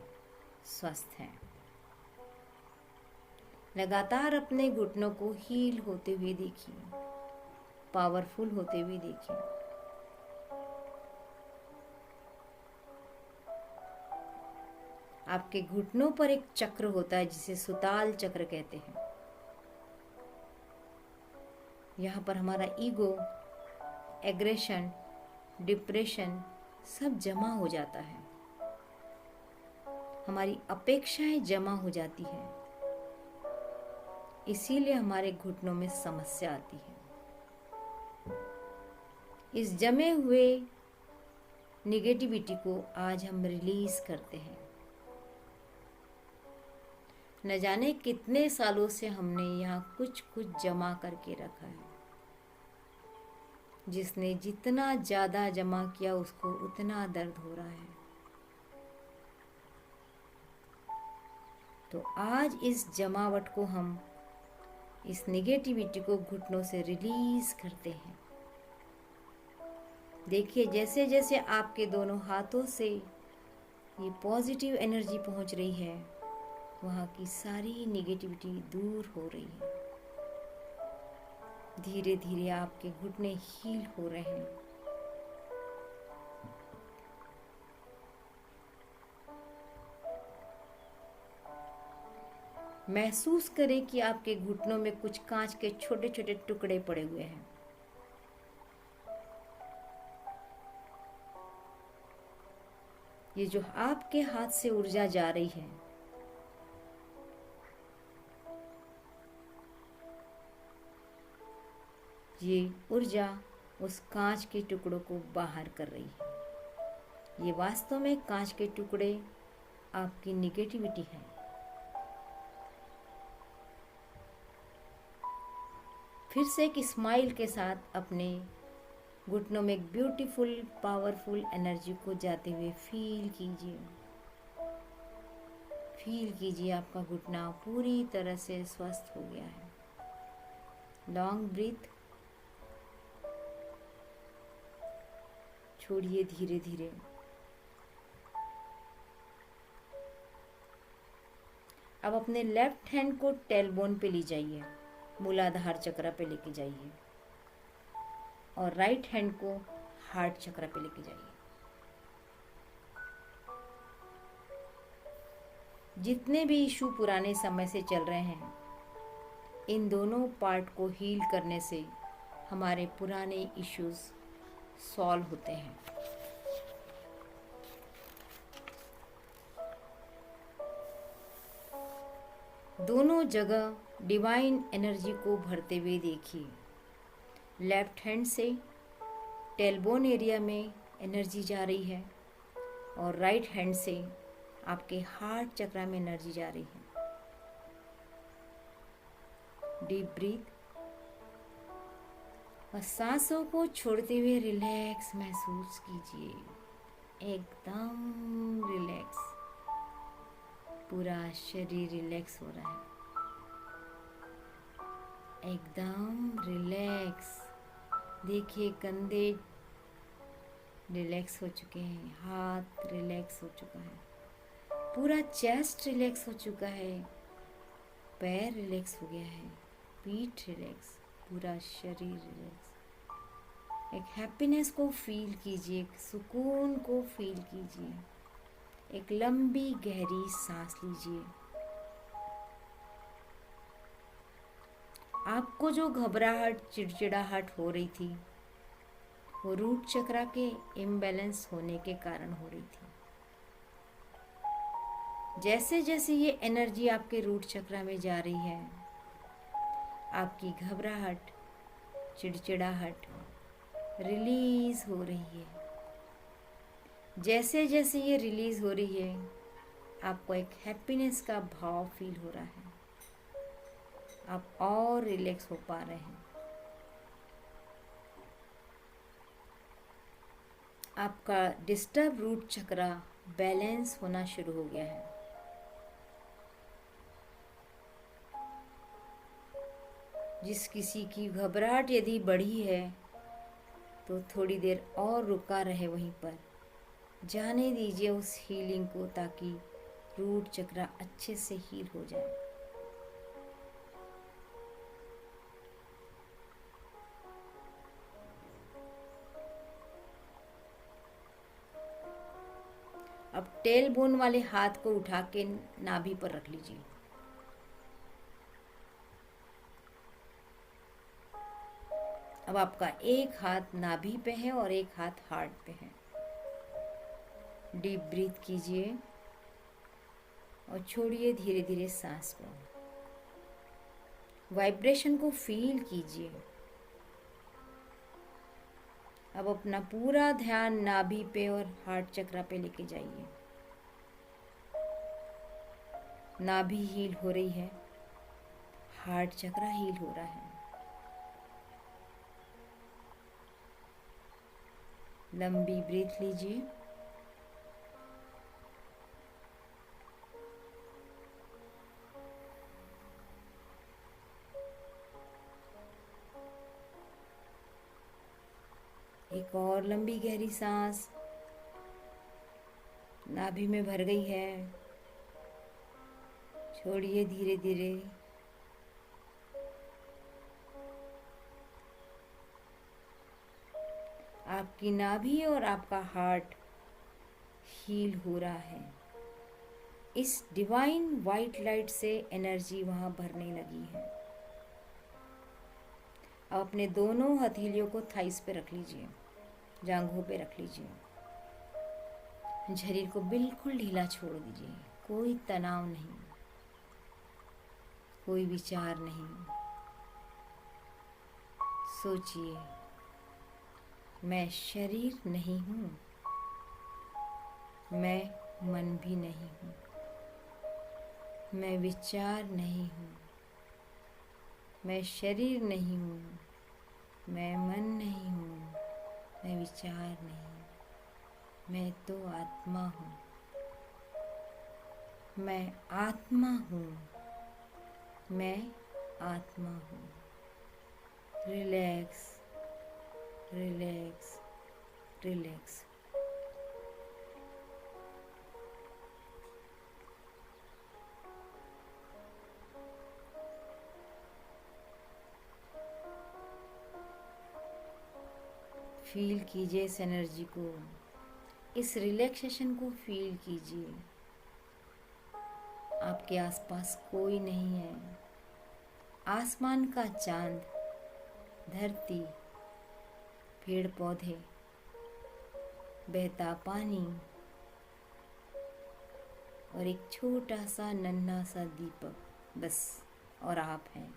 स्वस्थ हैं। लगातार अपने घुटनों को हील होते हुए देखिए, पावरफुल होते हुए देखिए। आपके घुटनों पर एक चक्र होता है जिसे सुताल चक्र कहते हैं। यहाँ पर हमारा ईगो, एग्रेशन, डिप्रेशन सब जमा हो जाता है। हमारी अपेक्षाएं जमा हो जाती हैं, इसीलिए हमारे घुटनों में समस्या आती है। इस जमे हुए निगेटिविटी को आज हम रिलीज करते हैं। न जाने कितने सालों से हमने यहाँ कुछ कुछ जमा करके रखा है। जिसने जितना ज्यादा जमा किया उसको उतना दर्द हो रहा है। तो आज इस जमावट को हम, इस निगेटिविटी को घुटनों से रिलीज करते हैं। देखिए जैसे जैसे आपके दोनों हाथों से ये पॉजिटिव एनर्जी पहुंच रही है, वहाँ की सारी निगेटिविटी दूर हो रही है। धीरे धीरे आपके घुटने हील हो रहे हैं। महसूस करें कि आपके घुटनों में कुछ कांच के छोटे छोटे टुकड़े पड़े हुए हैं। ये जो आपके हाथ से ऊर्जा जा रही है, ये ऊर्जा उस कांच के टुकड़ों को बाहर कर रही है। ये वास्तव में कांच के टुकड़े आपकी निगेटिविटी है। फिर से एक स्माइल के साथ अपने घुटनों में एक ब्यूटीफुल, पावरफुल एनर्जी को जाते हुए फील कीजिए। फील कीजिए आपका घुटना पूरी तरह से स्वस्थ हो गया है। लॉन्ग ब्रीथ, छोड़िए धीरे धीरे। अब अपने लेफ्ट हैंड को टेलबोन पे ले जाइए, मूलाधार चक्र पे लेके जाइए, और राइट हैंड को हार्ट चक्र पे लेके जाइए। जितने भी इशू पुराने समय से चल रहे हैं, इन दोनों पार्ट को हील करने से हमारे पुराने इश्यूज सॉल्व होते हैं। दोनों जगह डिवाइन एनर्जी को भरते हुए देखिए। लेफ्ट हैंड से टेलबोन एरिया में एनर्जी जा रही है और राइट हैंड से आपके हार्ट चक्र में एनर्जी जा रही है। डीप ब्रीथ और सांसों को छोड़ते हुए रिलैक्स महसूस कीजिए। एकदम रिलैक्स, पूरा शरीर रिलैक्स हो रहा है। एकदम रिलैक्स। देखिए कंधे रिलैक्स हो चुके हैं, हाथ रिलैक्स हो चुका है, पूरा चेस्ट रिलैक्स हो चुका है, पैर रिलैक्स हो गया है, पीठ रिलैक्स, पूरा शरीर रिलैक्स। एक हैप्पीनेस को फील कीजिए, एक सुकून को फील कीजिए। एक लंबी गहरी सांस लीजिए। आपको जो घबराहट, चिड़चिड़ाहट हो रही थी, वो रूट चक्र के इम्बैलेंस होने के कारण हो रही थी। जैसे जैसे ये एनर्जी आपके रूट चक्र में जा रही है, आपकी घबराहट, चिड़चिड़ाहट रिलीज हो रही है। जैसे जैसे ये रिलीज हो रही है, आपको एक हैप्पीनेस का भाव फील हो रहा है। आप और रिलैक्स हो पा रहे हैं। आपका डिस्टर्ब रूट चक्र बैलेंस होना शुरू हो गया है। जिस किसी की घबराहट यदि बढ़ी है तो थोड़ी देर और रुका रहे वहीं पर, जाने दीजिए उस हीलिंग को, ताकि रूट चक्र अच्छे से हील हो जाए। अब टेल बोन वाले हाथ को उठा के नाभि पर रख लीजिए। अब आपका एक हाथ नाभि पे है और एक हाथ हार्ट पे है। डीप ब्रीथ कीजिए और छोड़िए धीरे धीरे सांस को। वाइब्रेशन को फील कीजिए। अब अपना पूरा ध्यान नाभि पे और हार्ट चक्र पे लेके जाइए। नाभि हील हो रही है, हार्ट चक्र हील हो रहा है। लंबी ब्रीथ लीजिए। एक और लंबी गहरी सांस नाभि में भर गई है, छोड़िए धीरे धीरे। आपकी नाभि और आपका हार्ट हील हो रहा है। इस डिवाइन वाइट लाइट से एनर्जी वहाँ भरने लगी है। अब अपने दोनों हथेलियों को थाइस पे रख लीजिए, जांघों पे रख लीजिए। शरीर को बिल्कुल ढीला छोड़ दीजिए। कोई तनाव नहीं, कोई विचार नहीं। सोचिए, मैं शरीर नहीं हूँ, मैं मन भी नहीं हूँ, मैं विचार नहीं हूँ, मैं शरीर नहीं हूँ, मैं मन नहीं हूँ, मैं विचार नहीं, मैं तो आत्मा हूँ, मैं आत्मा हूँ, मैं आत्मा हूँ। Relax, relax, relax. फील कीजिए इस एनर्जी को, इस रिलैक्सेशन को फील कीजिए। आपके आसपास कोई नहीं है। आसमान का चांद, धरती, पेड़ पौधे, बहता पानी और एक छोटा सा नन्हा सा दीपक, बस, और आप हैं।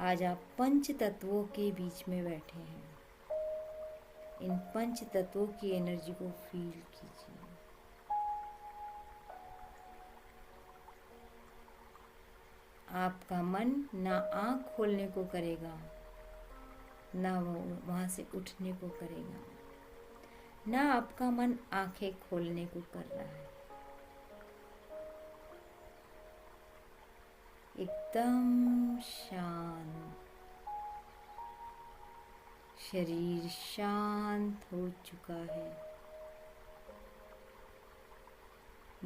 आज आप पंच तत्वों के बीच में बैठे हैं। इन पंच तत्वों की एनर्जी को फील कीजिए। आपका मन ना आँख खोलने को करेगा, ना वो वहाँ से उठने को करेगा, ना आपका मन आंखें खोलने को कर रहा है। एकदम शांत, शरीर शांत हो चुका है,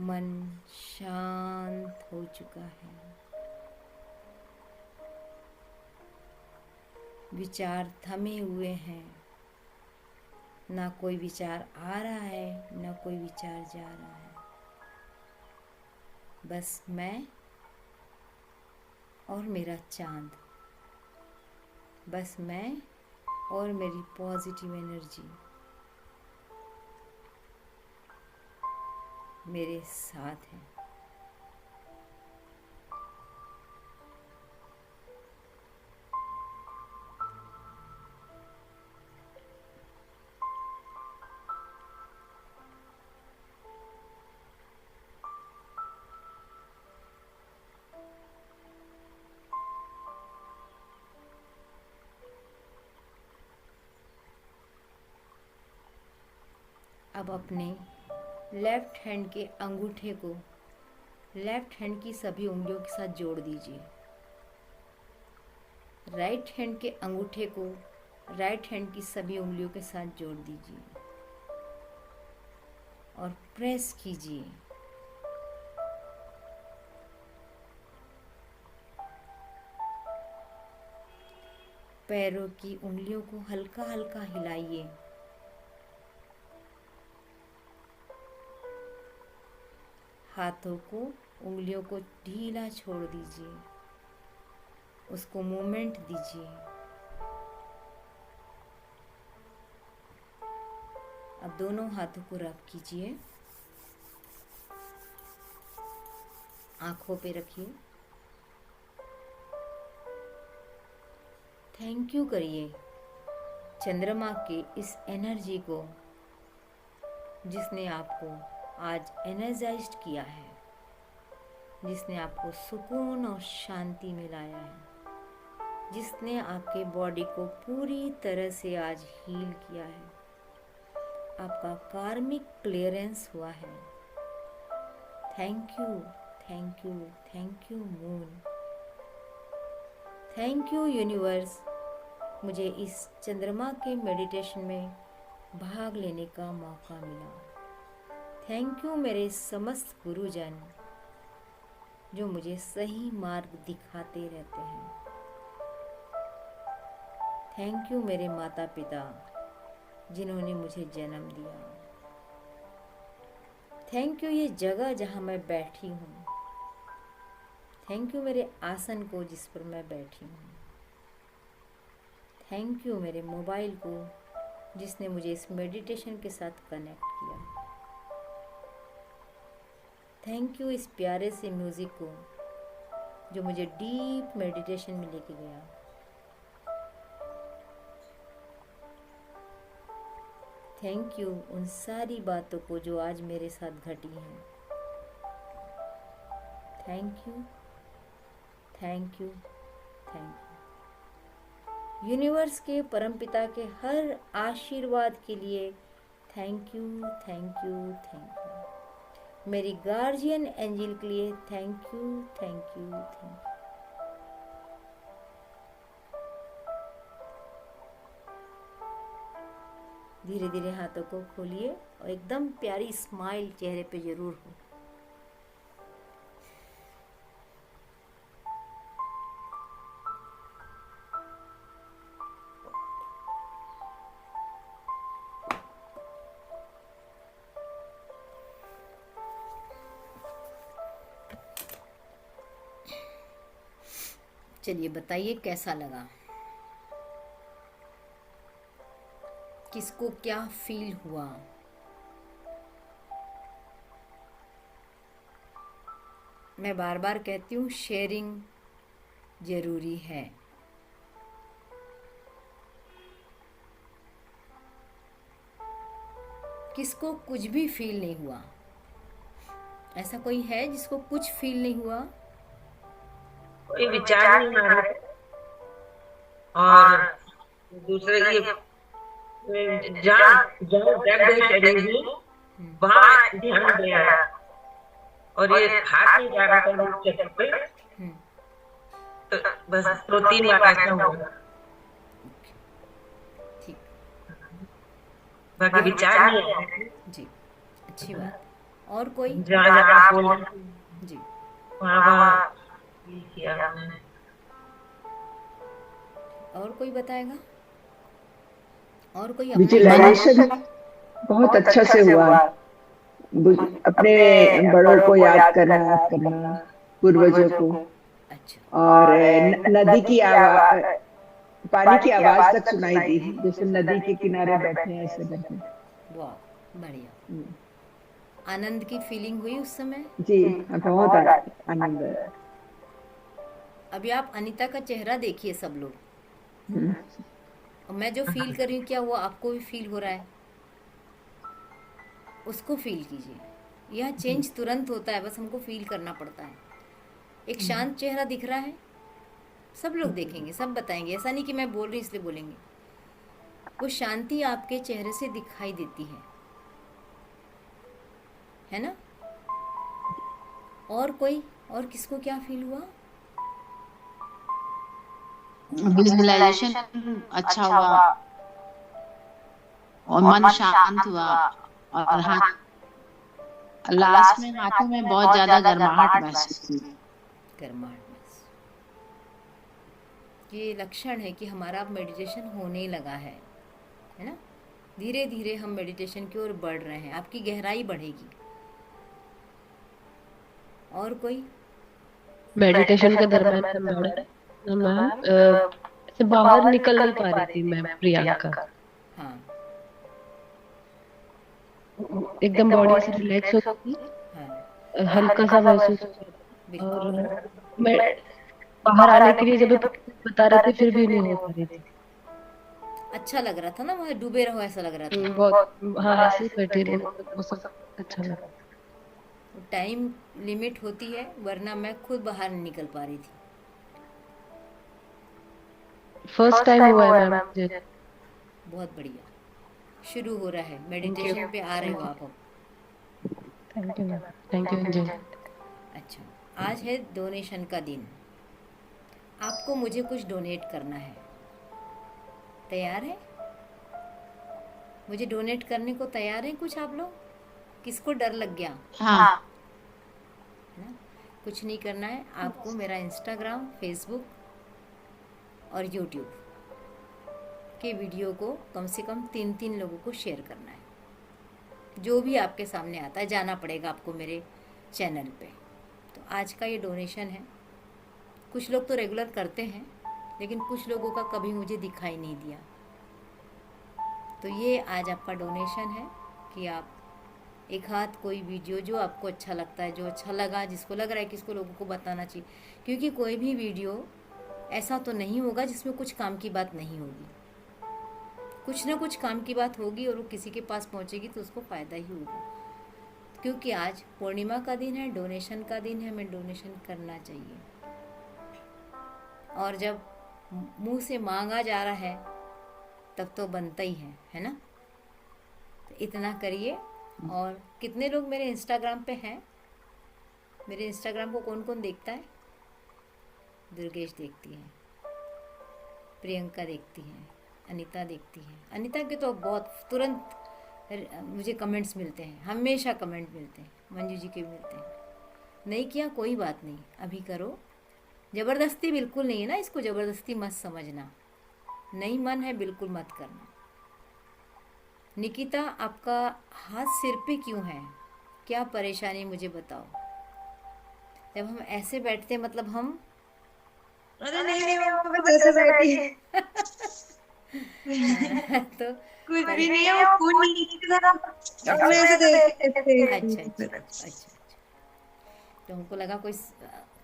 मन शांत हो चुका है, विचार थमे हुए हैं। ना कोई विचार आ रहा है, ना कोई विचार जा रहा है। बस मैं और मेरा चांद, बस मैं और मेरी पॉजिटिव एनर्जी मेरे साथ है। अब अपने लेफ्ट हैंड के अंगूठे को लेफ्ट हैंड की सभी उंगलियों के साथ जोड़ दीजिए। राइट हैंड के अंगूठे को राइट हैंड की सभी उंगलियों के साथ जोड़ दीजिए और प्रेस कीजिए। पैरों की उंगलियों को हल्का हल्का हिलाइए। हाथों को उंगलियों को ढीला छोड़ दीजिए, उसको मूवमेंट दीजिए। अब दोनों हाथों को रब कीजिए, आंखों पे रखिए। थैंक यू करिए चंद्रमा के इस एनर्जी को जिसने आपको आज एनर्जाइज्ड किया है, जिसने आपको सुकून और शांति में लाया है, जिसने आपके बॉडी को पूरी तरह से आज हील किया है। आपका कार्मिक क्लियरेंस हुआ है। Thank you, thank you, thank you moon, thank you universe, मुझे इस चंद्रमा के मेडिटेशन में भाग लेने का मौका मिला। थैंक यू मेरे समस्त गुरुजन जो मुझे सही मार्ग दिखाते रहते हैं। थैंक यू मेरे माता पिता जिन्होंने मुझे जन्म दिया। थैंक यू ये जगह जहाँ मैं बैठी हूँ। थैंक यू मेरे आसन को जिस पर मैं बैठी हूँ। थैंक यू मेरे मोबाइल को जिसने मुझे इस मेडिटेशन के साथ कनेक्ट किया। थैंक यू इस प्यारे से म्यूज़िक को जो मुझे डीप मेडिटेशन में लेके गया। थैंक यू उन सारी बातों को जो आज मेरे साथ घटी हैं। Thank you, thank you, thank you. Universe के परमपिता के हर आशीर्वाद के लिए thank you, thank you, thank you. मेरी गार्जियन एंजल के लिए thank you, thank you, thank you. धीरे धीरे हाथों को खोलिए और एकदम प्यारी स्माइल चेहरे पे जरूर हो। चलिए बताइए कैसा लगा, किसको क्या फील हुआ। मैं बार बार कहती हूँ शेयरिंग जरूरी है। किसको कुछ भी फील नहीं हुआ? ऐसा कोई है जिसको कुछ फील नहीं हुआ? कोई विचार नहीं आ रहा और दूसरे की जहाँ जहाँ जग गई चढ़ेगी वहाँ ध्यान गया और ये हाथ नहीं जा रहा था रूप चक्र पे, तो बस 2-3 बार ऐसा हुआ। ठीक, बाकी विचार नहीं है जी, अच्छी बात। और कोई? जहाँ जहाँ आप बोल रहे जी, वहाँ वहाँ किया हमने। और कोई बताएगा? और कोई? विजुअलाइजेशन बहुत अच्छा से हुआ। अपने बड़ों को याद करना, पूर्वजों को, अच्छा, और नदी की आवाज, पानी की आवाज तक सुनाई दी, जैसे नदी के किनारे बैठे हैं ऐसे करके। वाह, बढ़िया। आनंद की फीलिंग हुई उस समय? जी, बहुत आनंद है। अभी आप अनीता का चेहरा देखिए सब लोग, हम्म, और मैं जो फील कर रही हूँ क्या वो आपको भी फील हो रहा है? उसको फील कीजिए। यह चेंज तुरंत होता है, बस हमको फील करना पड़ता है। एक शांत चेहरा दिख रहा है, सब लोग देखेंगे, सब बताएंगे। ऐसा नहीं कि मैं बोल रही इसलिए बोलेंगे। वो शांति आपके चेहरे से दिखाई देती है ना? और कोई? और किसको क्या फील हुआ? विजुअलाइजेशन अच्छा हुआ और मन शांत हुआ। और हाथ लास्ट में हाथों में बहुत ज्यादा गर्माहट महसूस हुई। गर्माहट में ये लक्षण है कि हमारा अब मेडिटेशन होने लगा है ना। धीरे धीरे हम मेडिटेशन की ओर बढ़ रहे हैं, आपकी गहराई बढ़ेगी। और कोई मेडिटेशन के दरम्यान मैम ऐसे बाहर निकल नहीं पा रही थी मैं, प्रियंका। हाँ एकदम बॉडी से रिलैक्स होती थी, हाँ हल्का सा महसूस होता था। बिल्कुल और मैं बाहर आने के लिए जब बता रहे थे फिर भी नहीं हो पा रही थी। अच्छा लग रहा था ना, वहाँ डूबे रहो ऐसा लग रहा था। बहुत, हाँ ऐसे ही बैठे रहे, वो सब अच्छा लगा। टाइम लिमिट होती है, वरना मैं खुद बाहर नहीं निकल पा रही थी। फर्स्ट टाइम हुआ है मैम मुझे। बहुत बढ़िया, शुरू हो रहा है, मेडिटेशन पे आ रहे हो आप अब। Thank you ma'am, thank you Anjali. अच्छा, आज है डोनेशन का दिन। आपको मुझे कुछ डोनेट करना है, तैयार है? मुझे डोनेट करने को तैयार हैं कुछ आप लोग? किसको डर लग गया? हाँ है ना? कुछ नहीं करना है आपको। मेरा इंस्टाग्राम, फेसबुक और यूट्यूब के वीडियो को कम से कम 3 लोगों को शेयर करना है। जो भी आपके सामने आता है, जाना पड़ेगा आपको मेरे चैनल पे। तो आज का ये डोनेशन है। कुछ लोग तो रेगुलर करते हैं, लेकिन कुछ लोगों का कभी मुझे दिखाई नहीं दिया। तो ये आज आपका डोनेशन है कि आप एक हाथ कोई वीडियो जो आपको अच्छा लगता है, जो अच्छा लगा, जिसको लग रहा है कि इसको लोगों को बताना चाहिए, क्योंकि कोई भी वीडियो ऐसा तो नहीं होगा जिसमें कुछ काम की बात नहीं होगी। कुछ ना कुछ काम की बात होगी और वो किसी के पास पहुंचेगी तो उसको फ़ायदा ही होगा। क्योंकि आज पूर्णिमा का दिन है, डोनेशन का दिन है, हमें डोनेशन करना चाहिए। और जब मुंह से मांगा जा रहा है तब तो बनता ही है ना? तो इतना करिए। और कितने लोग मेरे इंस्टाग्राम पे हैं? मेरे इंस्टाग्राम को कौन कौन देखता है? दुर्गेश देखती है, प्रियंका देखती है, अनीता देखती है। अनीता के तो बहुत तुरंत मुझे कमेंट्स मिलते हैं, हमेशा कमेंट मिलते हैं। मंजू जी के मिलते हैं। नहीं किया कोई बात नहीं, अभी करो। ज़बरदस्ती बिल्कुल नहीं है ना, इसको ज़बरदस्ती मत समझना। नहीं मन है बिल्कुल मत करना। निकिता, आपका हाथ सिर पे क्यों है? क्या परेशानी मुझे बताओ। जब हम ऐसे बैठते मतलब हम अरे नहीं वो बस ऐसे बैठी है। तो कुछ भी नहीं है, वो फोन नीचे था अपने ऐसे देख अच्छा। तो हमको लगा कोई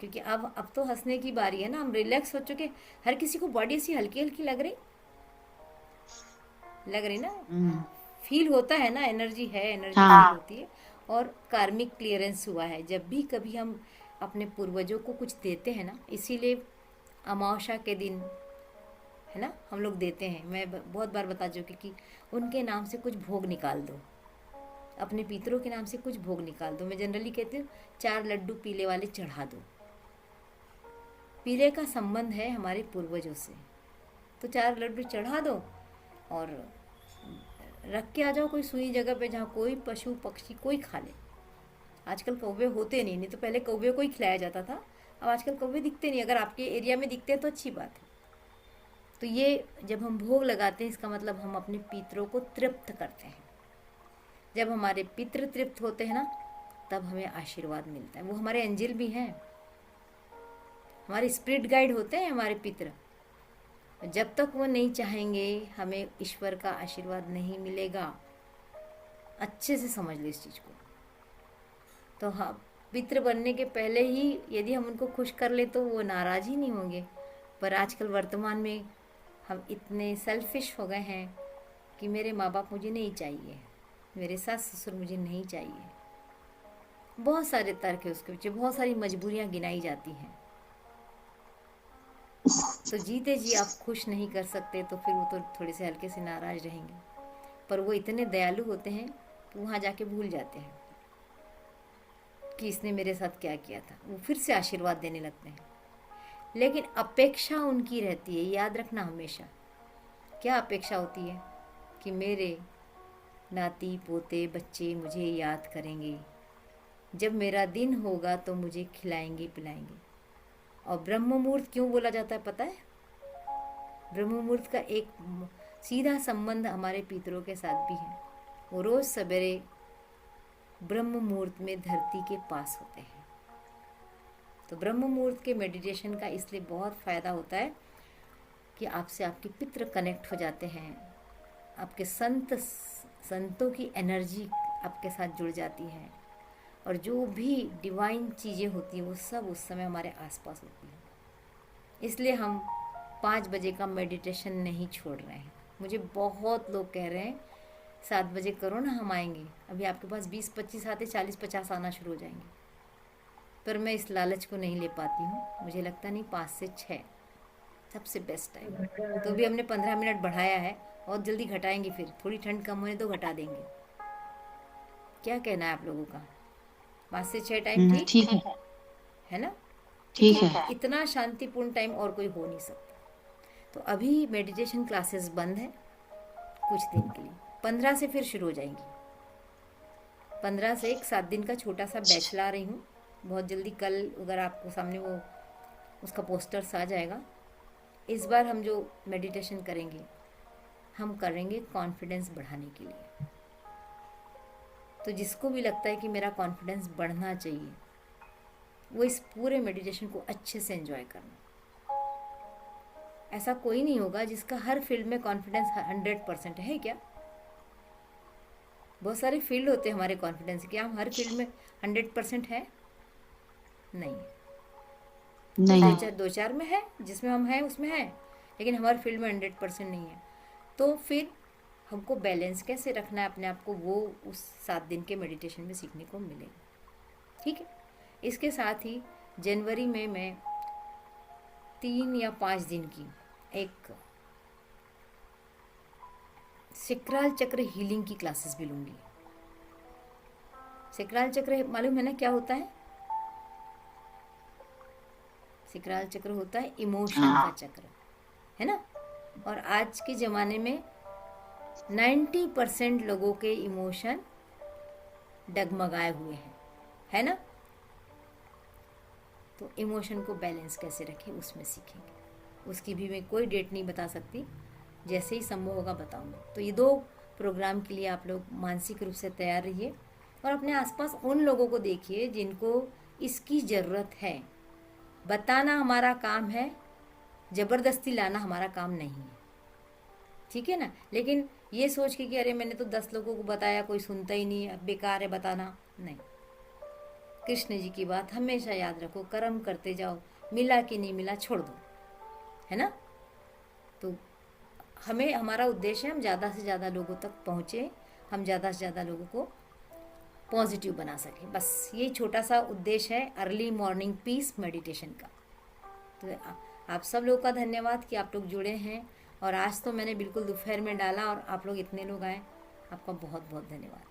क्योंकि अब तो हंसने की बारी है ना, हम रिलैक्स हो चुके। हर किसी को बॉडी ऐसी हल्की हल्की लग रही ना, फील होता है ना, एनर्जी है, एनर्जी फील होती है। और कार्मिक क्लियरेंस हुआ है। जब भी कभी हम अपने पूर्वजों को कुछ देते हैं ना, इसीलिए अमावस्या के दिन है ना हम लोग देते हैं। मैं बहुत बार बता चुकी कि उनके नाम से कुछ भोग निकाल दो, अपने पितरों के नाम से कुछ भोग निकाल दो। मैं जनरली कहती हूँ 4 लड्डू पीले वाले चढ़ा दो। पीले का संबंध है हमारे पूर्वजों से, तो 4 लड्डू चढ़ा दो और रख के आ जाओ कोई सुनी जगह पे जहाँ कोई पशु पक्षी कोई खा ले। आजकल कौवे होते नहीं तो पहले कौवे को ही खिलाया जाता था। अब आजकल कौवे दिखते नहीं। अगर आपके एरिया में दिखते हैं तो अच्छी बात है। तो ये जब हम भोग लगाते हैं, इसका मतलब हम अपने पितरों को तृप्त करते हैं। जब हमारे पितृ तृप्त होते हैं ना, तब हमें आशीर्वाद मिलता है। वो हमारे एंजल भी हैं, हमारे स्पिरिट गाइड होते हैं हमारे पितृ। जब तक वो नहीं चाहेंगे हमें ईश्वर का आशीर्वाद नहीं मिलेगा। अच्छे से समझ लो इस चीज़ को। तो हाँ, पितृ बनने के पहले ही यदि हम उनको खुश कर ले तो वो नाराज़ ही नहीं होंगे। पर आजकल वर्तमान में हम इतने सेल्फिश हो गए हैं कि मेरे माँ बाप मुझे नहीं चाहिए, मेरे सास ससुर मुझे नहीं चाहिए। बहुत सारे तर्क है उसके पीछे, बहुत सारी मजबूरियाँ गिनाई जाती हैं। तो जीते जी आप खुश नहीं कर सकते तो फिर वो तो थोड़े से हल्के से नाराज़ रहेंगे। पर वो इतने दयालु होते हैं कि वहाँ जाके भूल जाते हैं कि इसने मेरे साथ क्या किया था। वो फिर से आशीर्वाद देने लगते हैं। लेकिन अपेक्षा उनकी रहती है, याद रखना हमेशा। क्या अपेक्षा होती है? कि मेरे नाती पोते बच्चे मुझे याद करेंगे, जब मेरा दिन होगा तो मुझे खिलाएंगे पिलाएंगे। और ब्रह्म मुहूर्त क्यों बोला जाता है पता है? ब्रह्म मुहूर्त का एक सीधा संबंध हमारे पितरों के साथ भी है। वो रोज़ सवेरे ब्रह्म मुहूर्त में धरती के पास होते हैं। तो ब्रह्म मुहूर्त के मेडिटेशन का इसलिए बहुत फ़ायदा होता है कि आपसे आपके पितृ कनेक्ट हो जाते हैं, आपके संतों की एनर्जी आपके साथ जुड़ जाती है, और जो भी डिवाइन चीज़ें होती हैं वो सब उस समय हमारे आसपास होती हैं। इसलिए हम 5 बजे का मेडिटेशन नहीं छोड़ रहे हैं। मुझे बहुत लोग कह रहे हैं 7 बजे करो ना, हम आएंगे। अभी आपके पास 20-25 आते, 40-50 आना शुरू हो जाएंगे, पर मैं इस लालच को नहीं ले पाती हूँ। मुझे लगता नहीं 5 से 6 सबसे बेस्ट टाइम है। तो भी हमने 15 मिनट बढ़ाया है, और जल्दी घटाएंगे, फिर थोड़ी ठंड कम होने तो घटा देंगे। क्या कहना है आप लोगों का? 5 से 6 टाइम ठीक है ना? ठीक है। इतना शांतिपूर्ण टाइम और कोई हो नहीं सकता। तो अभी मेडिटेशन क्लासेस बंद है कुछ दिन के लिए, 15 से फिर शुरू हो जाएंगी। 15 से एक 7 दिन का छोटा सा बैच ला रही हूँ बहुत जल्दी। कल अगर आपको सामने वो उसका पोस्टर्स आ जाएगा। इस बार हम जो मेडिटेशन करेंगे, हम करेंगे कॉन्फिडेंस बढ़ाने के लिए। तो जिसको भी लगता है कि मेरा कॉन्फिडेंस बढ़ना चाहिए, वो इस पूरे मेडिटेशन को अच्छे से एंजॉय करना। ऐसा कोई नहीं होगा जिसका हर फील्ड में कॉन्फिडेंस 100% है क्या? बहुत सारे फील्ड होते हैं हमारे कॉन्फिडेंस के। हम हर फील्ड में 100% है? नहीं। दो चार में है, जिसमें हम हैं उसमें है, लेकिन हमारे फील्ड में 100% नहीं है। तो फिर हमको बैलेंस कैसे रखना है अपने आप को, वो उस 7 दिन के मेडिटेशन में सीखने को मिलेगा। ठीक है। इसके साथ ही जनवरी में मैं 3 या 5 दिन की एक सिक्राल चक्र हीलिंग की क्लासेस भी लूँगी। सिक्राल चक्र मालूम है ना क्या होता है? सिक्राल चक्र होता है इमोशन का चक्र, है ना? और आज के ज़माने में 90% लोगों के इमोशन डगमगाए हुए हैं, है ना? तो इमोशन को बैलेंस कैसे रखें उसमें सीखेंगे। उसकी भी मैं कोई डेट नहीं बता सकती, जैसे ही संभव होगा बताऊंगी। तो ये 2 प्रोग्राम के लिए आप लोग मानसिक रूप से तैयार रहिए, और अपने आसपास उन लोगों को देखिए जिनको इसकी ज़रूरत है। बताना हमारा काम है, ज़बरदस्ती लाना हमारा काम नहीं है। ठीक है ना? लेकिन ये सोच के कि अरे मैंने तो 10 लोगों को बताया, कोई सुनता ही नहीं, अब बेकार है बताना, नहीं। कृष्ण जी की बात हमेशा याद रखो, कर्म करते जाओ, मिला कि नहीं मिला छोड़ दो, है ना? तो हमें हमारा उद्देश्य है हम ज़्यादा से ज़्यादा लोगों तक पहुँचे, हम ज़्यादा से ज़्यादा लोगों को पॉजिटिव बना सकें। बस ये छोटा सा उद्देश्य है अर्ली मॉर्निंग पीस मेडिटेशन का। तो आप सब लोगों का धन्यवाद कि आप लोग जुड़े हैं, और आज तो मैंने बिल्कुल दोपहर में डाला और आप लोग इतने लोग आए, आपका बहुत बहुत धन्यवाद।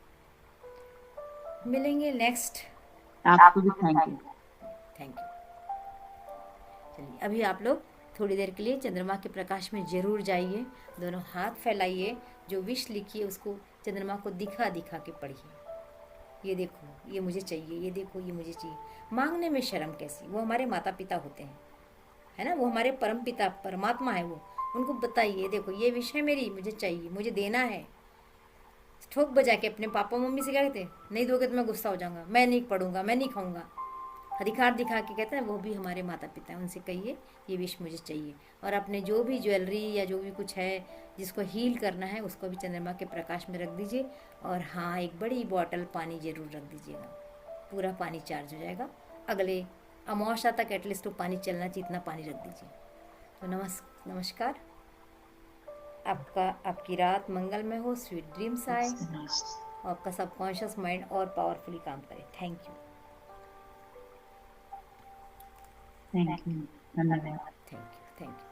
मिलेंगे नेक्स्ट। आपको भी थैंक यू। चलिए अभी आप लोग थोड़ी देर के लिए चंद्रमा के प्रकाश में ज़रूर जाइए, दोनों हाथ फैलाइए, जो विश लिखिए उसको चंद्रमा को दिखा दिखा के पढ़िए। ये देखो ये मुझे चाहिए, ये देखो ये मुझे चाहिए। मांगने में शर्म कैसी? वो हमारे माता पिता होते हैं, है ना? वो हमारे परम पिता परमात्मा है। वो उनको बताइए देखो ये विश है मेरी, मुझे चाहिए, मुझे देना है। ठोक बजा के अपने पापा मम्मी से क्या कहते, नहीं दोगे तो मैं गुस्सा हो जाऊंगा, मैं नहीं पढ़ूंगा, मैं नहीं खाऊंगा। अधिकार दिखा के कहते हैं, वो भी हमारे माता पिता हैं। उनसे कहिए ये विश मुझे चाहिए, और अपने जो भी ज्वेलरी या जो भी कुछ है जिसको हील करना है उसको भी चंद्रमा के प्रकाश में रख दीजिए। और हाँ, एक बड़ी बॉटल पानी ज़रूर रख दीजिएगा, पूरा पानी चार्ज हो जाएगा। अगले अमावस्या तक एटलीस्ट तो पानी चलना चाहिए, इतना पानी रख दीजिए। तो नमस्कार। आपकी रात मंगलमय हो, स्वीट ड्रीम्स आए, और आपका सबकॉन्शियस माइंड और पावरफुली काम करे। Thank you. धन्यवाद। Thank you.